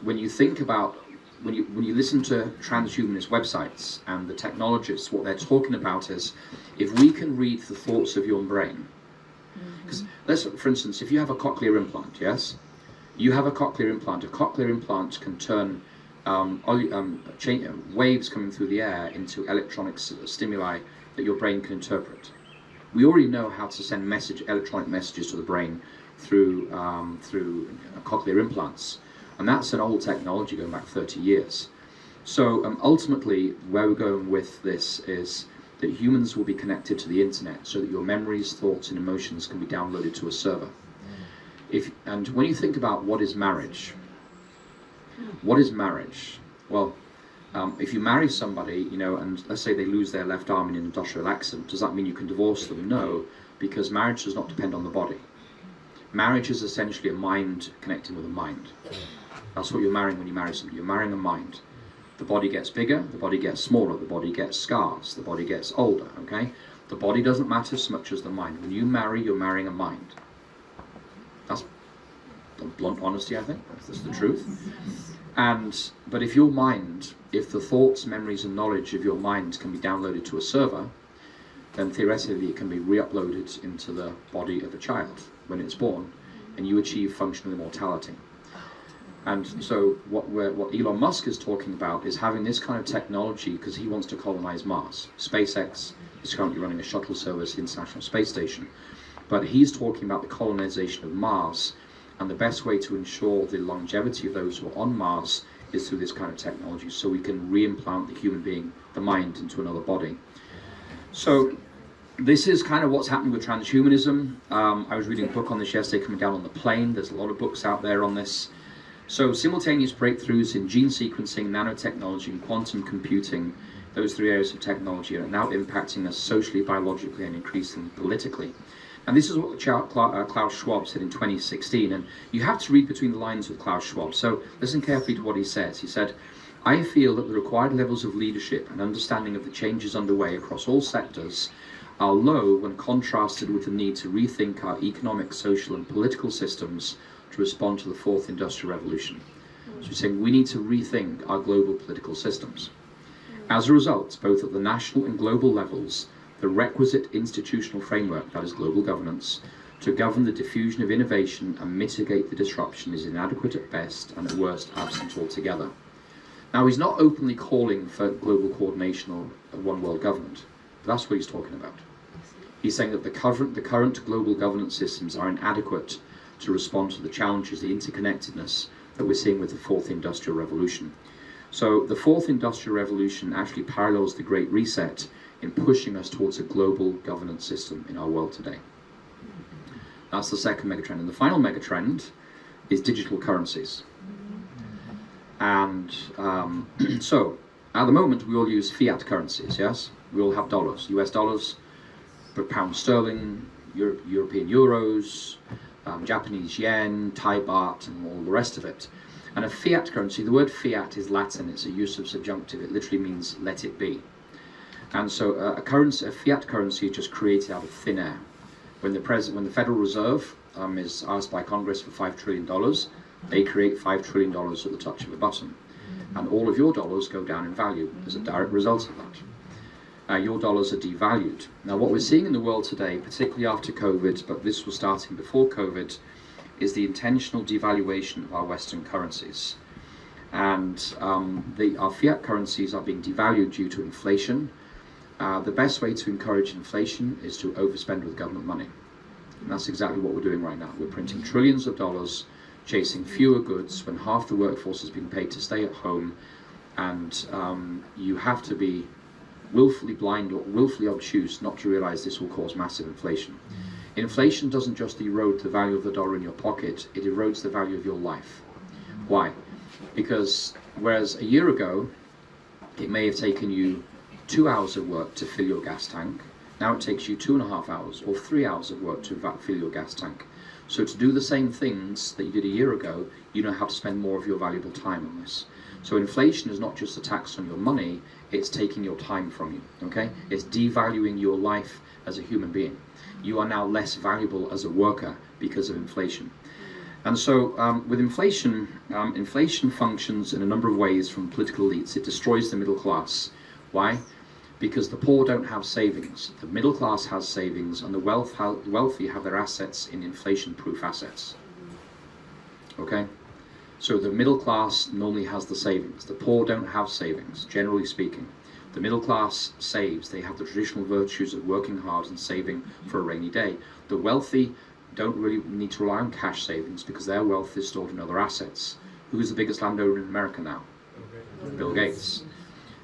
when you think about, when you listen to transhumanist websites and the technologists, what they're talking about is, if we can read the thoughts of your brain, because for instance, if you have a cochlear implant, yes, you have a cochlear implant. A cochlear implant can turn waves coming through the air into electronic stimuli that your brain can interpret. We already know how to send electronic messages to the brain through cochlear implants, and that's an old technology going back 30 years. So ultimately, where we're going with this is that humans will be connected to the internet, so that your memories, thoughts, and emotions can be downloaded to a server. And when you think about what is marriage? What is marriage? Well, If you marry somebody, you know, and let's say they lose their left arm in an industrial accident, does that mean you can divorce them? No, because marriage does not depend on the body. Marriage is essentially a mind connecting with a mind. That's what you're marrying when you marry somebody. You're marrying a mind. The body gets bigger, the body gets smaller, the body gets scars, the body gets older, okay? The body doesn't matter so much as the mind. When you marry, you're marrying a mind. That's blunt honesty, I think. That's the truth. But if your mind, if the thoughts, memories and knowledge of your mind can be downloaded to a server, then theoretically it can be re-uploaded into the body of a child when it's born, and you achieve functional immortality. And so what Elon Musk is talking about is having this kind of technology because he wants to colonize Mars. SpaceX is currently running a shuttle service to the International Space Station, but he's talking about the colonization of Mars, and the best way to ensure the longevity of those who are on Mars is through this kind of technology, so we can re-implant the human being, the mind, into another body. So this is kind of what's happening with transhumanism. I was reading a book on this yesterday coming down on the plane. There's a lot of books out there on this. So simultaneous breakthroughs in gene sequencing, nanotechnology, and quantum computing, those three areas of technology are now impacting us socially, biologically, and increasingly politically. And this is what Klaus Schwab said in 2016, and you have to read between the lines with Klaus Schwab. So listen carefully to what he says. He said, "I feel that the required levels of leadership and understanding of the changes underway across all sectors are low when contrasted with the need to rethink our economic, social, and political systems to respond to the fourth industrial revolution." So he's saying we need to rethink our global political systems. As a result, both at the national and global levels, the requisite institutional framework, that is global governance, to govern the diffusion of innovation and mitigate the disruption is inadequate at best and at worst absent altogether. Now, he's not openly calling for global coordination or a one world government, but that's what he's talking about. He's saying that the current global governance systems are inadequate to respond to the challenges, the interconnectedness that we're seeing with the fourth industrial revolution. So the fourth industrial revolution actually parallels the Great Reset in pushing us towards a global governance system in our world today. That's the second megatrend. And the final megatrend is digital currencies. And so at the moment we all use fiat currencies, yes? We all have dollars, US dollars, but pound sterling, European euros, Japanese yen, Thai baht, and all the rest of it. And a fiat currency, the word fiat is Latin, it's a use of subjunctive, it literally means let it be. And so a fiat currency is just created out of thin air. When the Federal Reserve is asked by Congress for $5 trillion, they create $5 trillion at the touch of a button. And all of your dollars go down in value as a direct result of that. Your dollars are devalued. Now what we're seeing in the world today, particularly after COVID, but this was starting before COVID, is the intentional devaluation of our Western currencies. And our fiat currencies are being devalued due to inflation. The best way to encourage inflation is to overspend with government money. And that's exactly what we're doing right now. We're printing trillions of dollars, chasing fewer goods when half the workforce is being paid to stay at home, and you have to be willfully blind or willfully obtuse not to realize this will cause massive inflation. Inflation doesn't just erode the value of the dollar in your pocket, it erodes the value of your life. Why? Because whereas a year ago it may have taken you 2 hours of work to fill your gas tank, now it takes you 2.5 hours or 3 hours of work to fill your gas tank. So to do the same things that you did a year ago, you now have to spend more of your valuable time on this. So inflation is not just a tax on your money, it's taking your time from you, okay? It's devaluing your life as a human being. You are now less valuable as a worker because of inflation. And so with inflation, inflation functions in a number of ways from political elites. It destroys the middle class. Why? Because the poor don't have savings. The middle class has savings, and the wealthy have their assets in inflation-proof assets. Okay? So the middle class normally has the savings. The poor don't have savings, generally speaking. The middle class saves. They have the traditional virtues of working hard and saving for a rainy day. The wealthy don't really need to rely on cash savings because their wealth is stored in other assets. Who's the biggest landowner in America now? Bill Gates.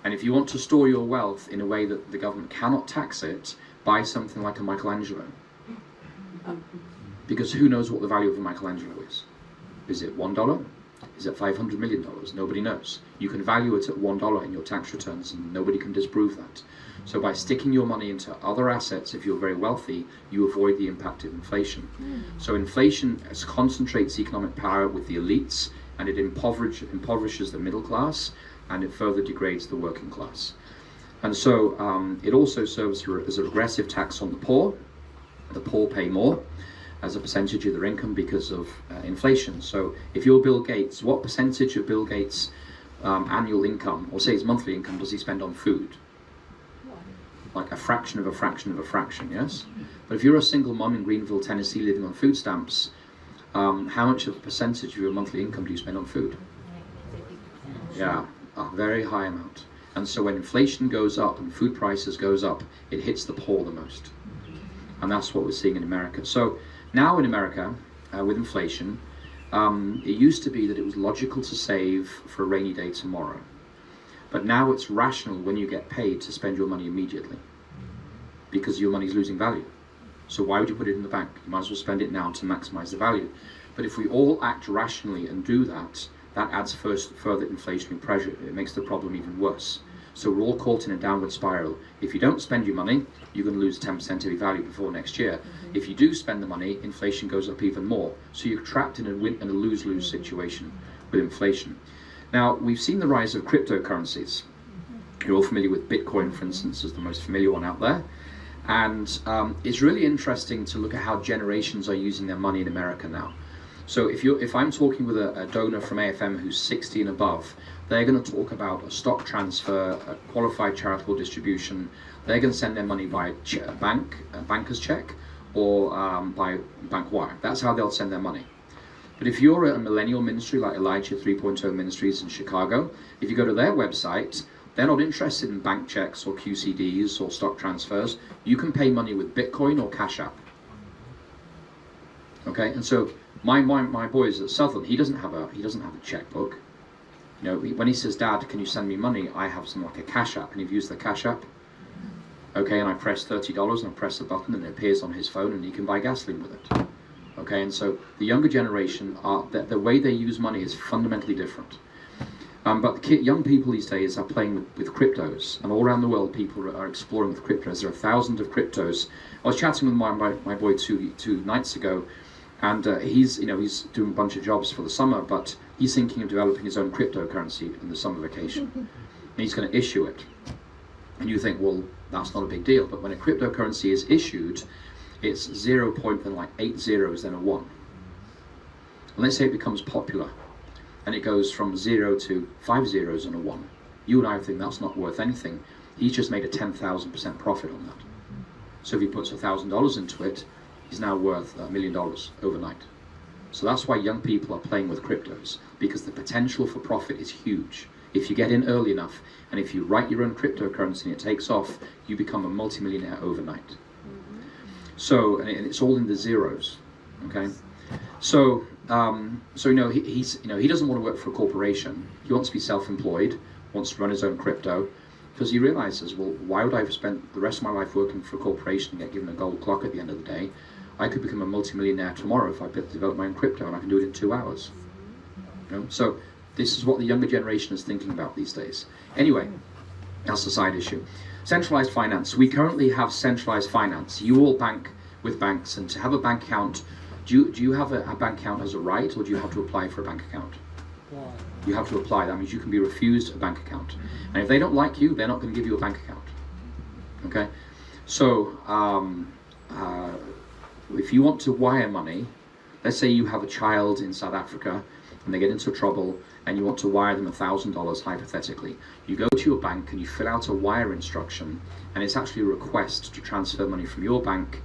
And if you want to store your wealth in a way that the government cannot tax it, buy something like a Michelangelo. Because who knows what the value of a Michelangelo is? Is it $1? Is it $500 million? Nobody knows. You can value it at $1 in your tax returns, and nobody can disprove that. So by sticking your money into other assets, if you're very wealthy, you avoid the impact of inflation. So inflation concentrates economic power with the elites, and it impoverishes the middle class, and it further degrades the working class. And so it also serves as a regressive tax on the poor. The poor pay more as a percentage of their income because of inflation. So if you're Bill Gates, what percentage of Bill Gates' annual income, or say his monthly income, does he spend on food? Like a fraction of a fraction of a fraction, yes? But if you're a single mom in Greenville, Tennessee, living on food stamps, how much of a percentage of your monthly income do you spend on food? Yeah, a very high amount. And so when inflation goes up and food prices goes up, it hits the poor the most. And that's what we're seeing in America. So now in America, with inflation, it used to be that it was logical to save for a rainy day tomorrow. But now it's rational when you get paid to spend your money immediately, because your money's losing value. So why would you put it in the bank? You might as well spend it now to maximize the value. But if we all act rationally and do that, that adds further inflationary pressure. It makes the problem even worse. So we're all caught in a downward spiral. If you don't spend your money, you're going to lose 10% of your value before next year. If you do spend the money, inflation goes up even more. So you're trapped in a lose-lose situation with inflation. Now, we've seen the rise of cryptocurrencies. You're all familiar with Bitcoin, for instance, as the most familiar one out there. And it's really interesting to look at how generations are using their money in America now. So if I'm talking with a donor from AFM who's 60 and above, they're going to talk about a stock transfer, a qualified charitable distribution. They're going to send their money by a banker's check, or by bank wire. That's how they'll send their money. But if you're a millennial ministry like Elijah 3.0 Ministries in Chicago, if you go to their website, they're not interested in bank checks or QCDs or stock transfers. You can pay money with Bitcoin or Cash App. Okay, and so my boy is at Southern. He doesn't have a checkbook. You know, when he says, "Dad, can you send me money?" I have something like a Cash App, and you've used the Cash App. Okay, and I press $30 and I press the button, and it appears on his phone, and he can buy gasoline with it. Okay, and so the younger generation, the way they use money is fundamentally different. But young people these days are playing with cryptos, and all around the world people are exploring with cryptos. There are thousands of cryptos. I was chatting with my boy two nights ago, and he's doing a bunch of jobs for the summer, but he's thinking of developing his own cryptocurrency in the summer vacation. And he's going to issue it. And you think, well, that's not a big deal. But when a cryptocurrency is issued, it's 0.8 zeros, then a 1. And let's say it becomes popular, and it goes from 0 to 5 zeros and a 1. You and I think that's not worth anything. He's just made a 10,000% profit on that. So if he puts $1,000 into it, he's now worth $1 million overnight. So that's why young people are playing with cryptos, because the potential for profit is huge. If you get in early enough, and if you write your own cryptocurrency and it takes off, you become a multimillionaire overnight. So, and it's all in the zeros, okay? So, he doesn't want to work for a corporation. He wants to be self-employed, wants to run his own crypto, because he realizes, well, why would I have spent the rest of my life working for a corporation and get given a gold clock at the end of the day? I could become a multimillionaire tomorrow if I develop my own crypto, and I can do it in 2 hours. You know? So this is what the younger generation is thinking about these days. Anyway, that's a side issue. Centralized finance. We currently have centralized finance. You all bank with banks, and to have a bank account, do you have a bank account as a right, or do you have to apply for a bank account? You have to apply. That means you can be refused a bank account. And if they don't like you, they're not going to give you a bank account. Okay? So, if you want to wire money, let's say you have a child in South Africa and they get into trouble and you want to wire them $1,000 hypothetically. You go to your bank and you fill out a wire instruction, and it's actually a request to transfer money from your bank.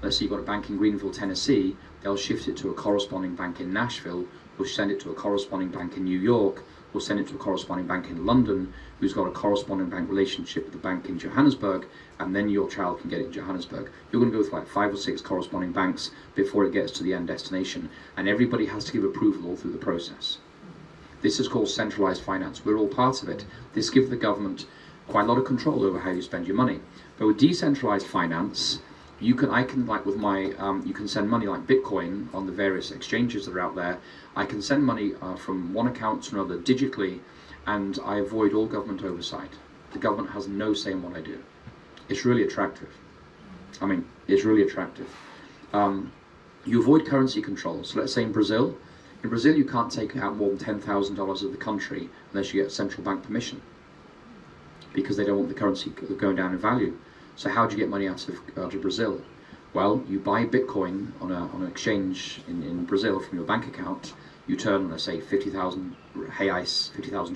Let's say you've got a bank in Greenville, Tennessee, they'll shift it to a corresponding bank in Nashville, or send it to a corresponding bank in New York, or send it to a corresponding bank in London, who's got a corresponding bank relationship with the bank in Johannesburg, and then your child can get it in Johannesburg. You're going to go through like 5 or 6 corresponding banks before it gets to the end destination, and everybody has to give approval all through the process. This is called centralized finance. We're all part of it. This gives the government quite a lot of control over how you spend your money. But with decentralized finance, I can like with my, you can send money like Bitcoin on the various exchanges that are out there. I can send money from one account to another digitally, and I avoid all government oversight. The government has no say in what I do. It's really attractive. I mean, it's really attractive. You avoid currency controls. So let's say in Brazil you can't take out more than $10,000 of the country unless you get central bank permission, because they don't want the currency going down in value. So how do you get money out of Brazil? Well, you buy Bitcoin on an exchange in Brazil from your bank account. You turn, let's say, $50,000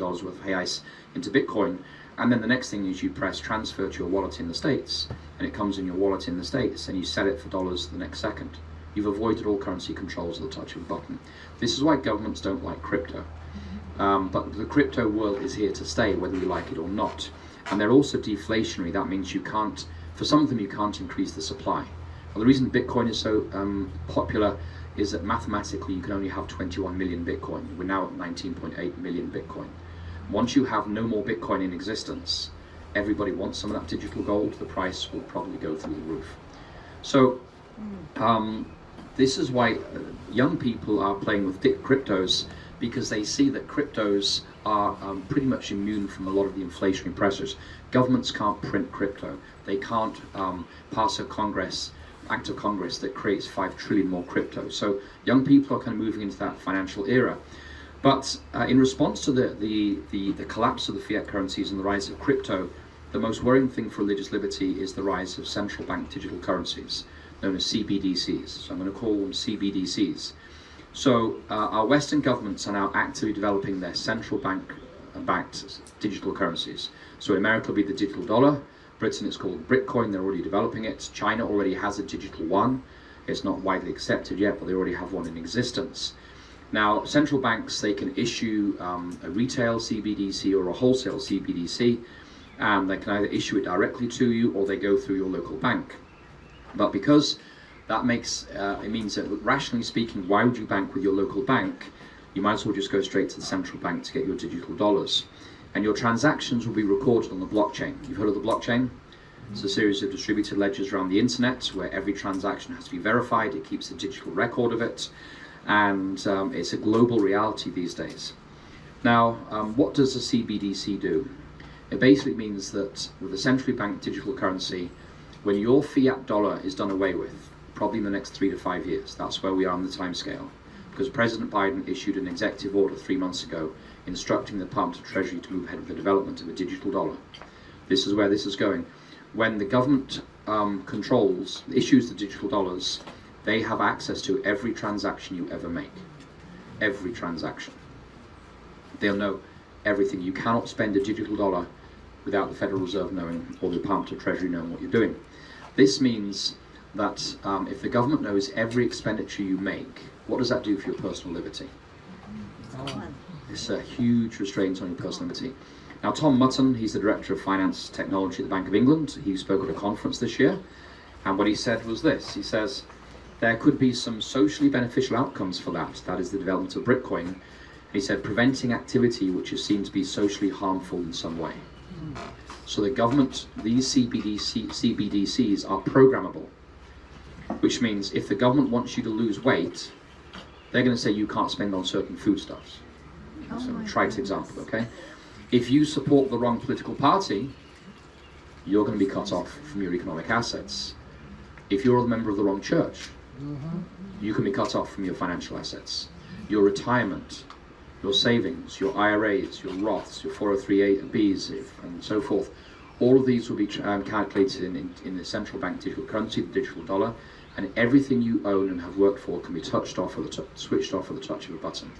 worth of reais into Bitcoin, and then the next thing is you press transfer to your wallet in the States, and it comes in your wallet in the States, and you sell it for dollars the next second. You've avoided all currency controls at the touch of a button. This is why governments don't like crypto. But the crypto world is here to stay, whether you like it or not. And they're also deflationary. That means you can't, for some of them, you can't increase the supply. Well, the reason Bitcoin is so popular is that mathematically you can only have 21 million Bitcoin. We're now at 19.8 million Bitcoin. Once you have no more Bitcoin in existence, everybody wants some of that digital gold. The price will probably go through the roof. So this is why young people are playing with cryptos, because they see that cryptos are pretty much immune from a lot of the inflationary pressures. Governments can't print crypto. They can't pass a act of Congress that creates 5 trillion more crypto. So young people are kind of moving into that financial era. But in response to the collapse of the fiat currencies and the rise of crypto, the most worrying thing for religious liberty is the rise of central bank digital currencies, known as CBDCs. So I'm going to call them CBDCs. So our Western governments are now actively developing their central bank-backed digital currencies. So in America will be the digital dollar. Britain, it's called Bitcoin. They're already developing it. China already has a digital yuan. It's not widely accepted yet, but they already have one in existence. Now, central banks, they can issue a retail CBDC or a wholesale CBDC, and they can either issue it directly to you or they go through your local bank. But because that makes, it means that rationally speaking, why would you bank with your local bank? You might as well just go straight to the central bank to get your digital dollars. And your transactions will be recorded on the blockchain. You've heard of the blockchain? It's a series of distributed ledgers around the internet where every transaction has to be verified. It keeps a digital record of it. And it's a global reality these days. Now, what does a CBDC do? It basically means that with a centrally banked digital currency, when your fiat dollar is done away with, probably in the next 3 to 5 years, that's where we are on the timescale, because President Biden issued an executive order 3 months ago instructing the Department of Treasury to move ahead with the development of a digital dollar. This is where this is going. When the government issues the digital dollars, they have access to every transaction you ever make. Every transaction. They'll know everything. You cannot spend a digital dollar without the Federal Reserve knowing or the Department of Treasury knowing what you're doing. This means that if the government knows every expenditure you make, what does that do for your personal liberty? It's a huge restraint on your personal liberty. Now, Tom Mutton, he's the Director of Finance Technology at the Bank of England. He spoke at a conference this year, and what he said was this. He says, there could be some socially beneficial outcomes for that. That is the development of Bitcoin. And he said, preventing activity which is seen to be socially harmful in some way. So the government, these CBDCs are programmable, which means if the government wants you to lose weight, they're going to say you can't spend on certain foodstuffs. So a trite example, okay? If you support the wrong political party, you're going to be cut off from your economic assets. If you're a member of the wrong church, you can be cut off from your financial assets. Your retirement, your savings, your IRAs, your Roths, your 403Bs, and so forth, all of these will be calculated in the central bank digital currency, the digital dollar, and everything you own and have worked for can be switched off at the touch of a button.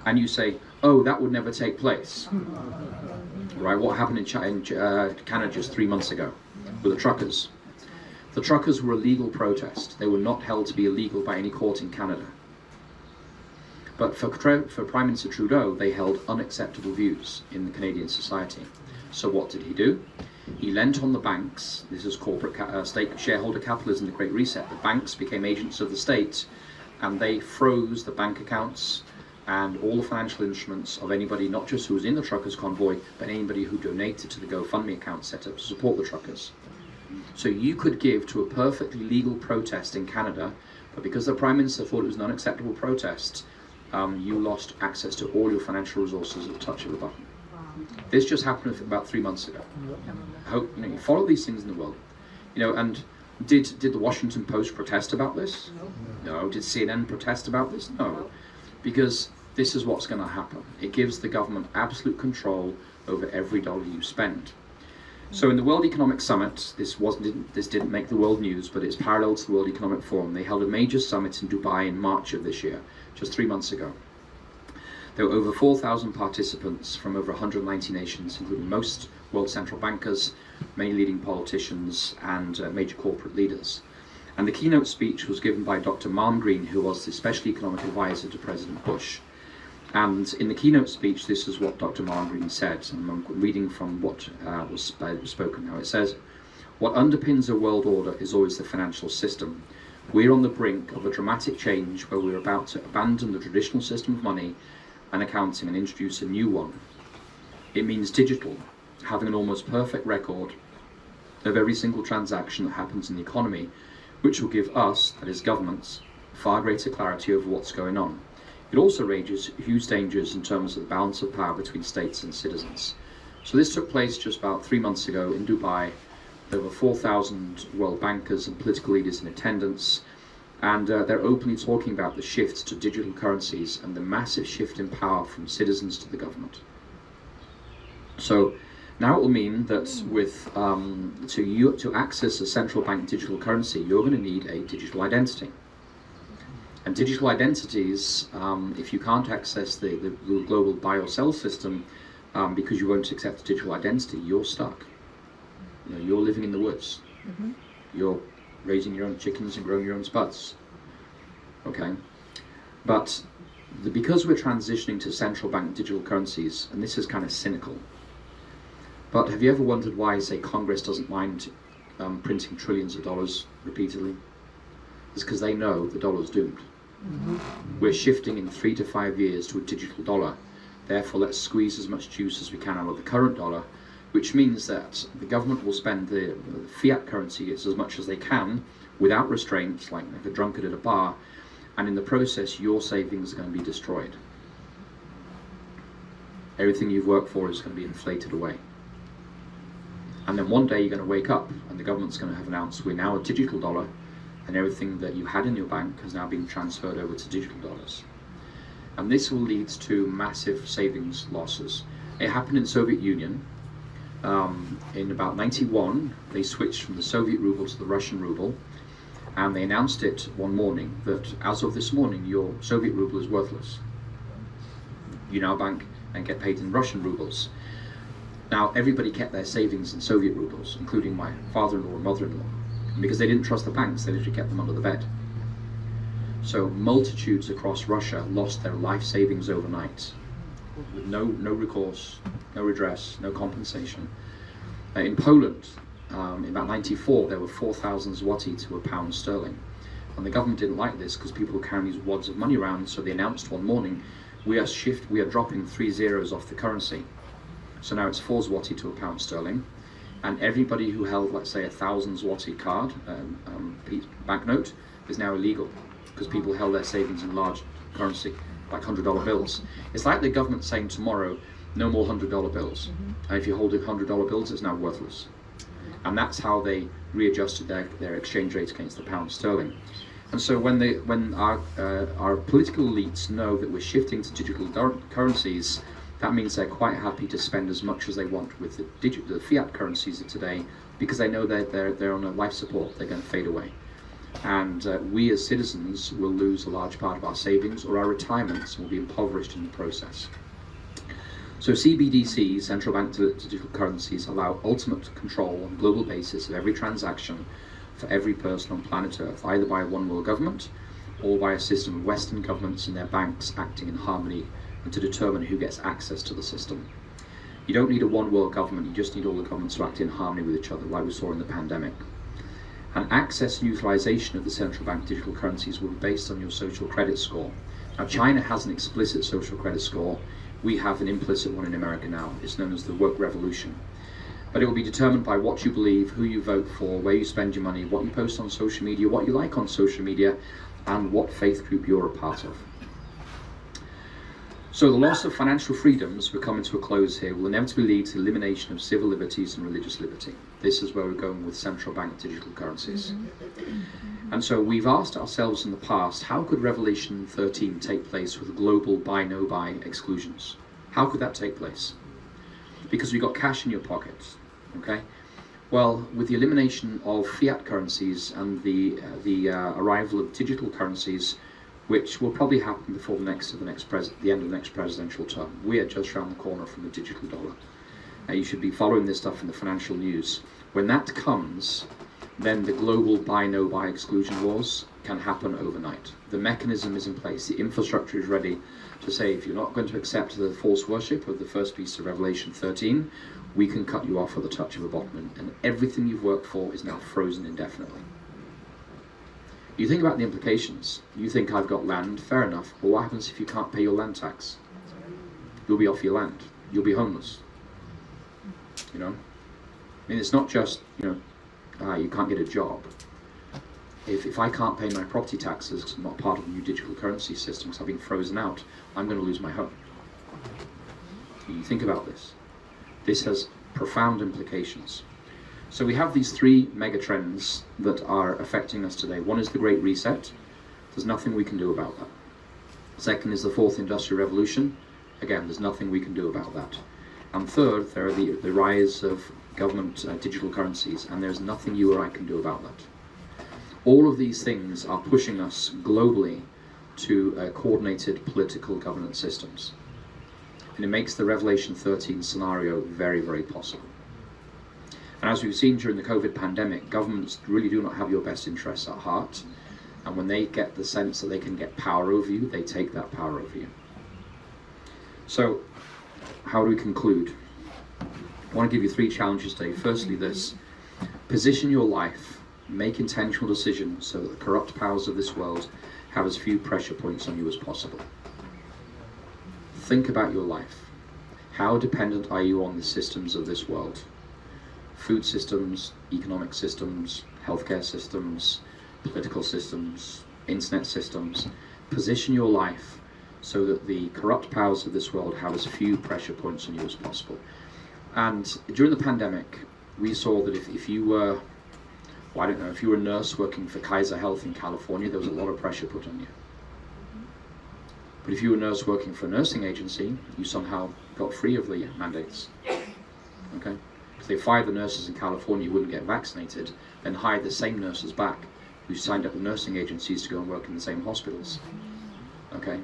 And you say, oh, that would never take place. Right, what happened in Canada just 3 months ago with the truckers? The truckers were a legal protest. They were not held to be illegal by any court in Canada. But for Prime Minister Trudeau, they held unacceptable views in the Canadian society. So what did he do? He lent on the banks. This is corporate state shareholder capitalism, the Great Reset. The banks became agents of the state, and they froze the bank accounts and all the financial instruments of anybody, not just who was in the truckers convoy, but anybody who donated to the GoFundMe account set up to support the truckers. So you could give to a perfectly legal protest in Canada, but because the Prime Minister thought it was an unacceptable protest, you lost access to all your financial resources at the touch of a button. This just happened about 3 months ago. You follow these things in the world, and did the Washington Post protest about this? No. Did CNN protest about this? No. Because this is what's going to happen. It gives the government absolute control over every dollar you spend. So in the World Economic Summit, this didn't make the world news, but it's parallel to the World Economic Forum. They held a major summit in Dubai in March of this year, just 3 months ago. There were over 4,000 participants from over 190 nations, including most world central bankers, many leading politicians, and major corporate leaders. And the keynote speech was given by Dr. Malmgreen, who was the Special Economic Advisor to President Bush. And in the keynote speech, this is what Dr. Conrad said, and I'm reading from what was spoken now. It says, "What underpins a world order is always the financial system. We're on the brink of a dramatic change where we're about to abandon the traditional system of money and accounting and introduce a new one. It means digital, having an almost perfect record of every single transaction that happens in the economy, which will give us, that is governments, far greater clarity over what's going on. It also raises huge dangers in terms of the balance of power between states and citizens." So this took place just about 3 months ago in Dubai. There were 4,000 world bankers and political leaders in attendance, and they're openly talking about the shift to digital currencies and the massive shift in power from citizens to the government. So now it will mean that to access a central bank digital currency, you're going to need a digital identity. And digital identities, if you can't access the global buy or sell system because you won't accept a digital identity, you're stuck. You're living in the woods. You're raising your own chickens and growing your own spuds. Okay? But because we're transitioning to central bank digital currencies, and this is kind of cynical, but have you ever wondered why, say, Congress doesn't mind printing trillions of dollars repeatedly? It's because they know the dollar's doomed. We're shifting in 3 to 5 years to a digital dollar. Therefore, let's squeeze as much juice as we can out of the current dollar, which means that the government will spend the fiat currency as much as they can without restraints, like a drunkard at a bar, and in the process, your savings are going to be destroyed. Everything you've worked for is going to be inflated away. And then one day you're going to wake up and the government's going to have announced, we're now a digital dollar, and everything that you had in your bank has now been transferred over to digital dollars. And this will lead to massive savings losses. It happened in the Soviet Union. In about 91, they switched from the Soviet ruble to the Russian ruble, and they announced it one morning that as of this morning, your Soviet ruble is worthless. You now bank and get paid in Russian rubles. Now, everybody kept their savings in Soviet rubles, including my father-in-law and mother-in-law. Because they didn't trust the banks, they literally kept them under the bed. So multitudes across Russia lost their life savings overnight with no recourse, no redress, no compensation. In Poland, in about 94, there were 4,000 zloty to a pound sterling. And the government didn't like this because people were carrying these wads of money around, so they announced one morning, we are dropping 3 zeros off the currency. So now it's 4 zloty to a pound sterling. And everybody who held, let's say, 1,000 zloty card, banknote, is now illegal because people held their savings in large currency, like $100 bills. It's like the government saying tomorrow, no more $100 bills. And if you hold $100 bills, it's now worthless. And that's how they readjusted their exchange rate against the pound sterling. And so when our political elites know that we're shifting to digital currencies, that means they're quite happy to spend as much as they want with the fiat currencies of today, because they know that they're on a life support, they're going to fade away. And we as citizens will lose a large part of our savings or our retirements and will be impoverished in the process. So CBDCs, central bank digital currencies, allow ultimate control on a global basis of every transaction for every person on planet Earth, either by a one world government or by a system of Western governments and their banks acting in harmony and to determine who gets access to the system. You don't need a one world government, you just need all the governments to act in harmony with each other, like we saw in the pandemic. And access and utilization of the central bank digital currencies will be based on your social credit score. Now, China has an explicit social credit score. We have an implicit one in America now. It's known as the woke revolution. But it will be determined by what you believe, who you vote for, where you spend your money, what you post on social media, what you like on social media, and what faith group you're a part of. So the loss of financial freedoms, we're coming to a close here, will inevitably lead to elimination of civil liberties and religious liberty. This is where we're going with central bank digital currencies. And so we've asked ourselves in the past, how could Revelation 13 take place with global buy-no-buy exclusions? How could that take place? Because you've got cash in your pockets, okay? Well, with the elimination of fiat currencies and the arrival of digital currencies, which will probably happen before the end of the next presidential term. We are just around the corner from the digital dollar. You should be following this stuff in the financial news. When that comes, then the global buy-no-buy exclusion laws can happen overnight. The mechanism is in place. The infrastructure is ready to say, if you're not going to accept the false worship of the first piece of Revelation 13, we can cut you off at the touch of a button, and everything you've worked for is now frozen indefinitely. You think about the implications. You think, I've got land, fair enough, but what happens if you can't pay your land tax? You'll be off your land. You'll be homeless. You know? I mean, it's not just, you can't get a job. If I can't pay my property taxes because I'm not part of the new digital currency system because I've been frozen out, I'm going to lose my home. You think about this. This has profound implications. So we have these three mega trends that are affecting us today. One is the Great Reset. There's nothing we can do about that. Second is the Fourth Industrial Revolution. Again, there's nothing we can do about that. And third, there are the rise of government digital currencies, and there's nothing you or I can do about that. All of these things are pushing us globally to coordinated political governance systems. And it makes the Revelation 13 scenario very, very possible. And as we've seen during the COVID pandemic, governments really do not have your best interests at heart. And when they get the sense that they can get power over you, they take that power over you. So, how do we conclude? I want to give you three challenges today. Firstly, this: position your life, make intentional decisions so that the corrupt powers of this world have as few pressure points on you as possible. Think about your life. How dependent are you on the systems of this world? Food systems, economic systems, healthcare systems, political systems, internet systems. Position your life so that the corrupt powers of this world have as few pressure points on you as possible. And during the pandemic, we saw that if you were, if you were a nurse working for Kaiser Health in California, there was a lot of pressure put on you. But if you were a nurse working for a nursing agency, you somehow got free of the mandates. Okay? If they fired the nurses in California who wouldn't get vaccinated, then hired the same nurses back who signed up with nursing agencies to go and work in the same hospitals. Okay?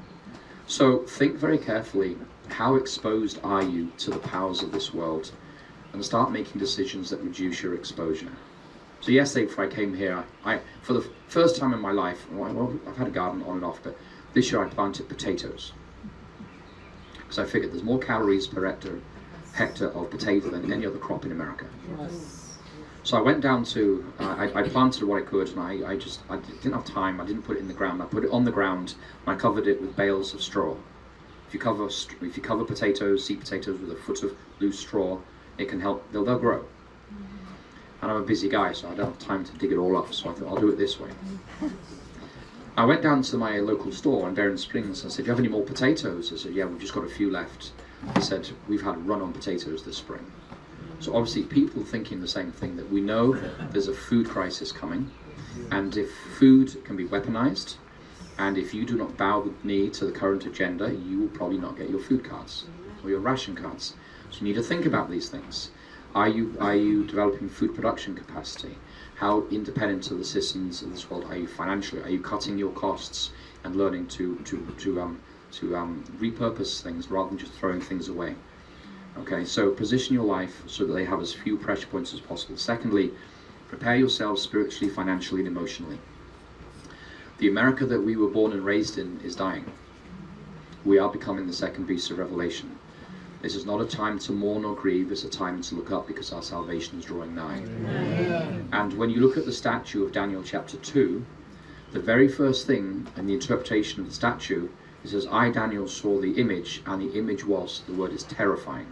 So think very carefully, how exposed are you to the powers of this world? And start making decisions that reduce your exposure. So yesterday before I came here, for the first time in my life, well, I've had a garden on and off, but this year I planted potatoes. Because I figured there's more calories per hectare of potato than any other crop in America. Yes. So I went down to, I planted what I could, and I didn't have time, I didn't put it in the ground. I put it on the ground, and I covered it with bales of straw. If you cover potatoes, seed potatoes with a foot of loose straw, it can help, they'll grow. And I'm a busy guy, so I don't have time to dig it all up, so I thought I'll do it this way. I went down to my local store in Barron Springs and said, do you have any more potatoes? I said, yeah, we've just got a few left. He said, we've had a run on potatoes this spring. So obviously people thinking the same thing, that we know there's a food crisis coming, and if food can be weaponized, and if you do not bow the knee to the current agenda, you will probably not get your food cards or your ration cards. So you need to think about these things. Are you developing food production capacity? How independent of the systems of this world are you financially? Are you cutting your costs and learning to repurpose things rather than just throwing things away? Okay, so position your life so that they have as few pressure points as possible. Secondly, prepare yourselves spiritually, financially, and emotionally. The America that we were born and raised in is dying. We are becoming the second beast of Revelation. This is not a time to mourn or grieve, it's a time to look up because our salvation is drawing nigh. Amen. And when you look at the statue of Daniel chapter 2, the very first thing in the interpretation of the statue, it says, I, Daniel, saw the image, and the image was, the word is terrifying.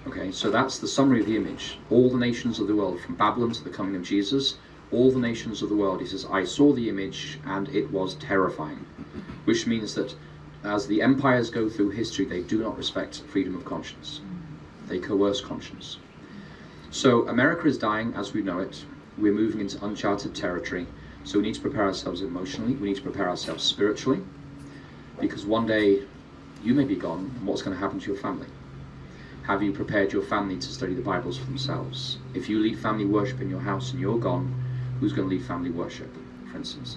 Okay, so that's the summary of the image. All the nations of the world, from Babylon to the coming of Jesus, all the nations of the world, he says, I saw the image and it was terrifying. Which means that as the empires go through history, they do not respect freedom of conscience. They coerce conscience. So America is dying as we know it. We're moving into uncharted territory. So we need to prepare ourselves emotionally. We need to prepare ourselves spiritually. Because one day you may be gone, and what's going to happen to your family? Have you prepared your family to study the Bibles for themselves? If you lead family worship in your house and you're gone, who's going to lead family worship, for instance?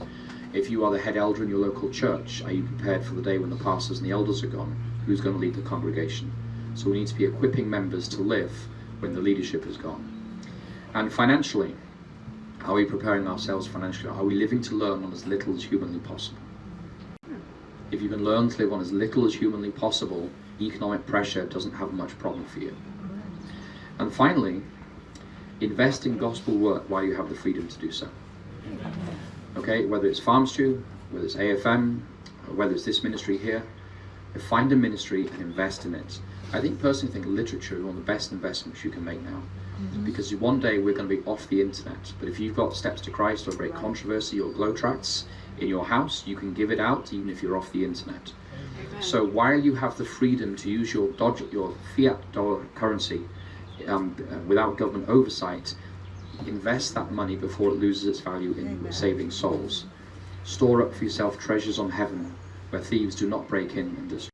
If you are the head elder in your local church, are you prepared for the day when the pastors and the elders are gone? Who's going to lead the congregation? So we need to be equipping members to live when the leadership is gone. And financially, are we preparing ourselves financially? Are we living to learn on as little as humanly possible? If you can learn to live on as little as humanly possible, economic pressure doesn't have much problem for you. And finally, invest in gospel work while you have the freedom to do so. Okay, whether it's Farm Stew, whether it's AFM, or whether it's this ministry here, find a ministry and invest in it. I personally think literature is one of the best investments you can make now. Because one day we're going to be off the internet. But if you've got Steps to Christ or Great Controversy or Glow Tracts in your house, you can give it out even if you're off the internet. So while you have the freedom to use your fiat dollar currency without government oversight, invest that money before it loses its value in saving souls. Store up for yourself treasures on heaven where thieves do not break in and destroy.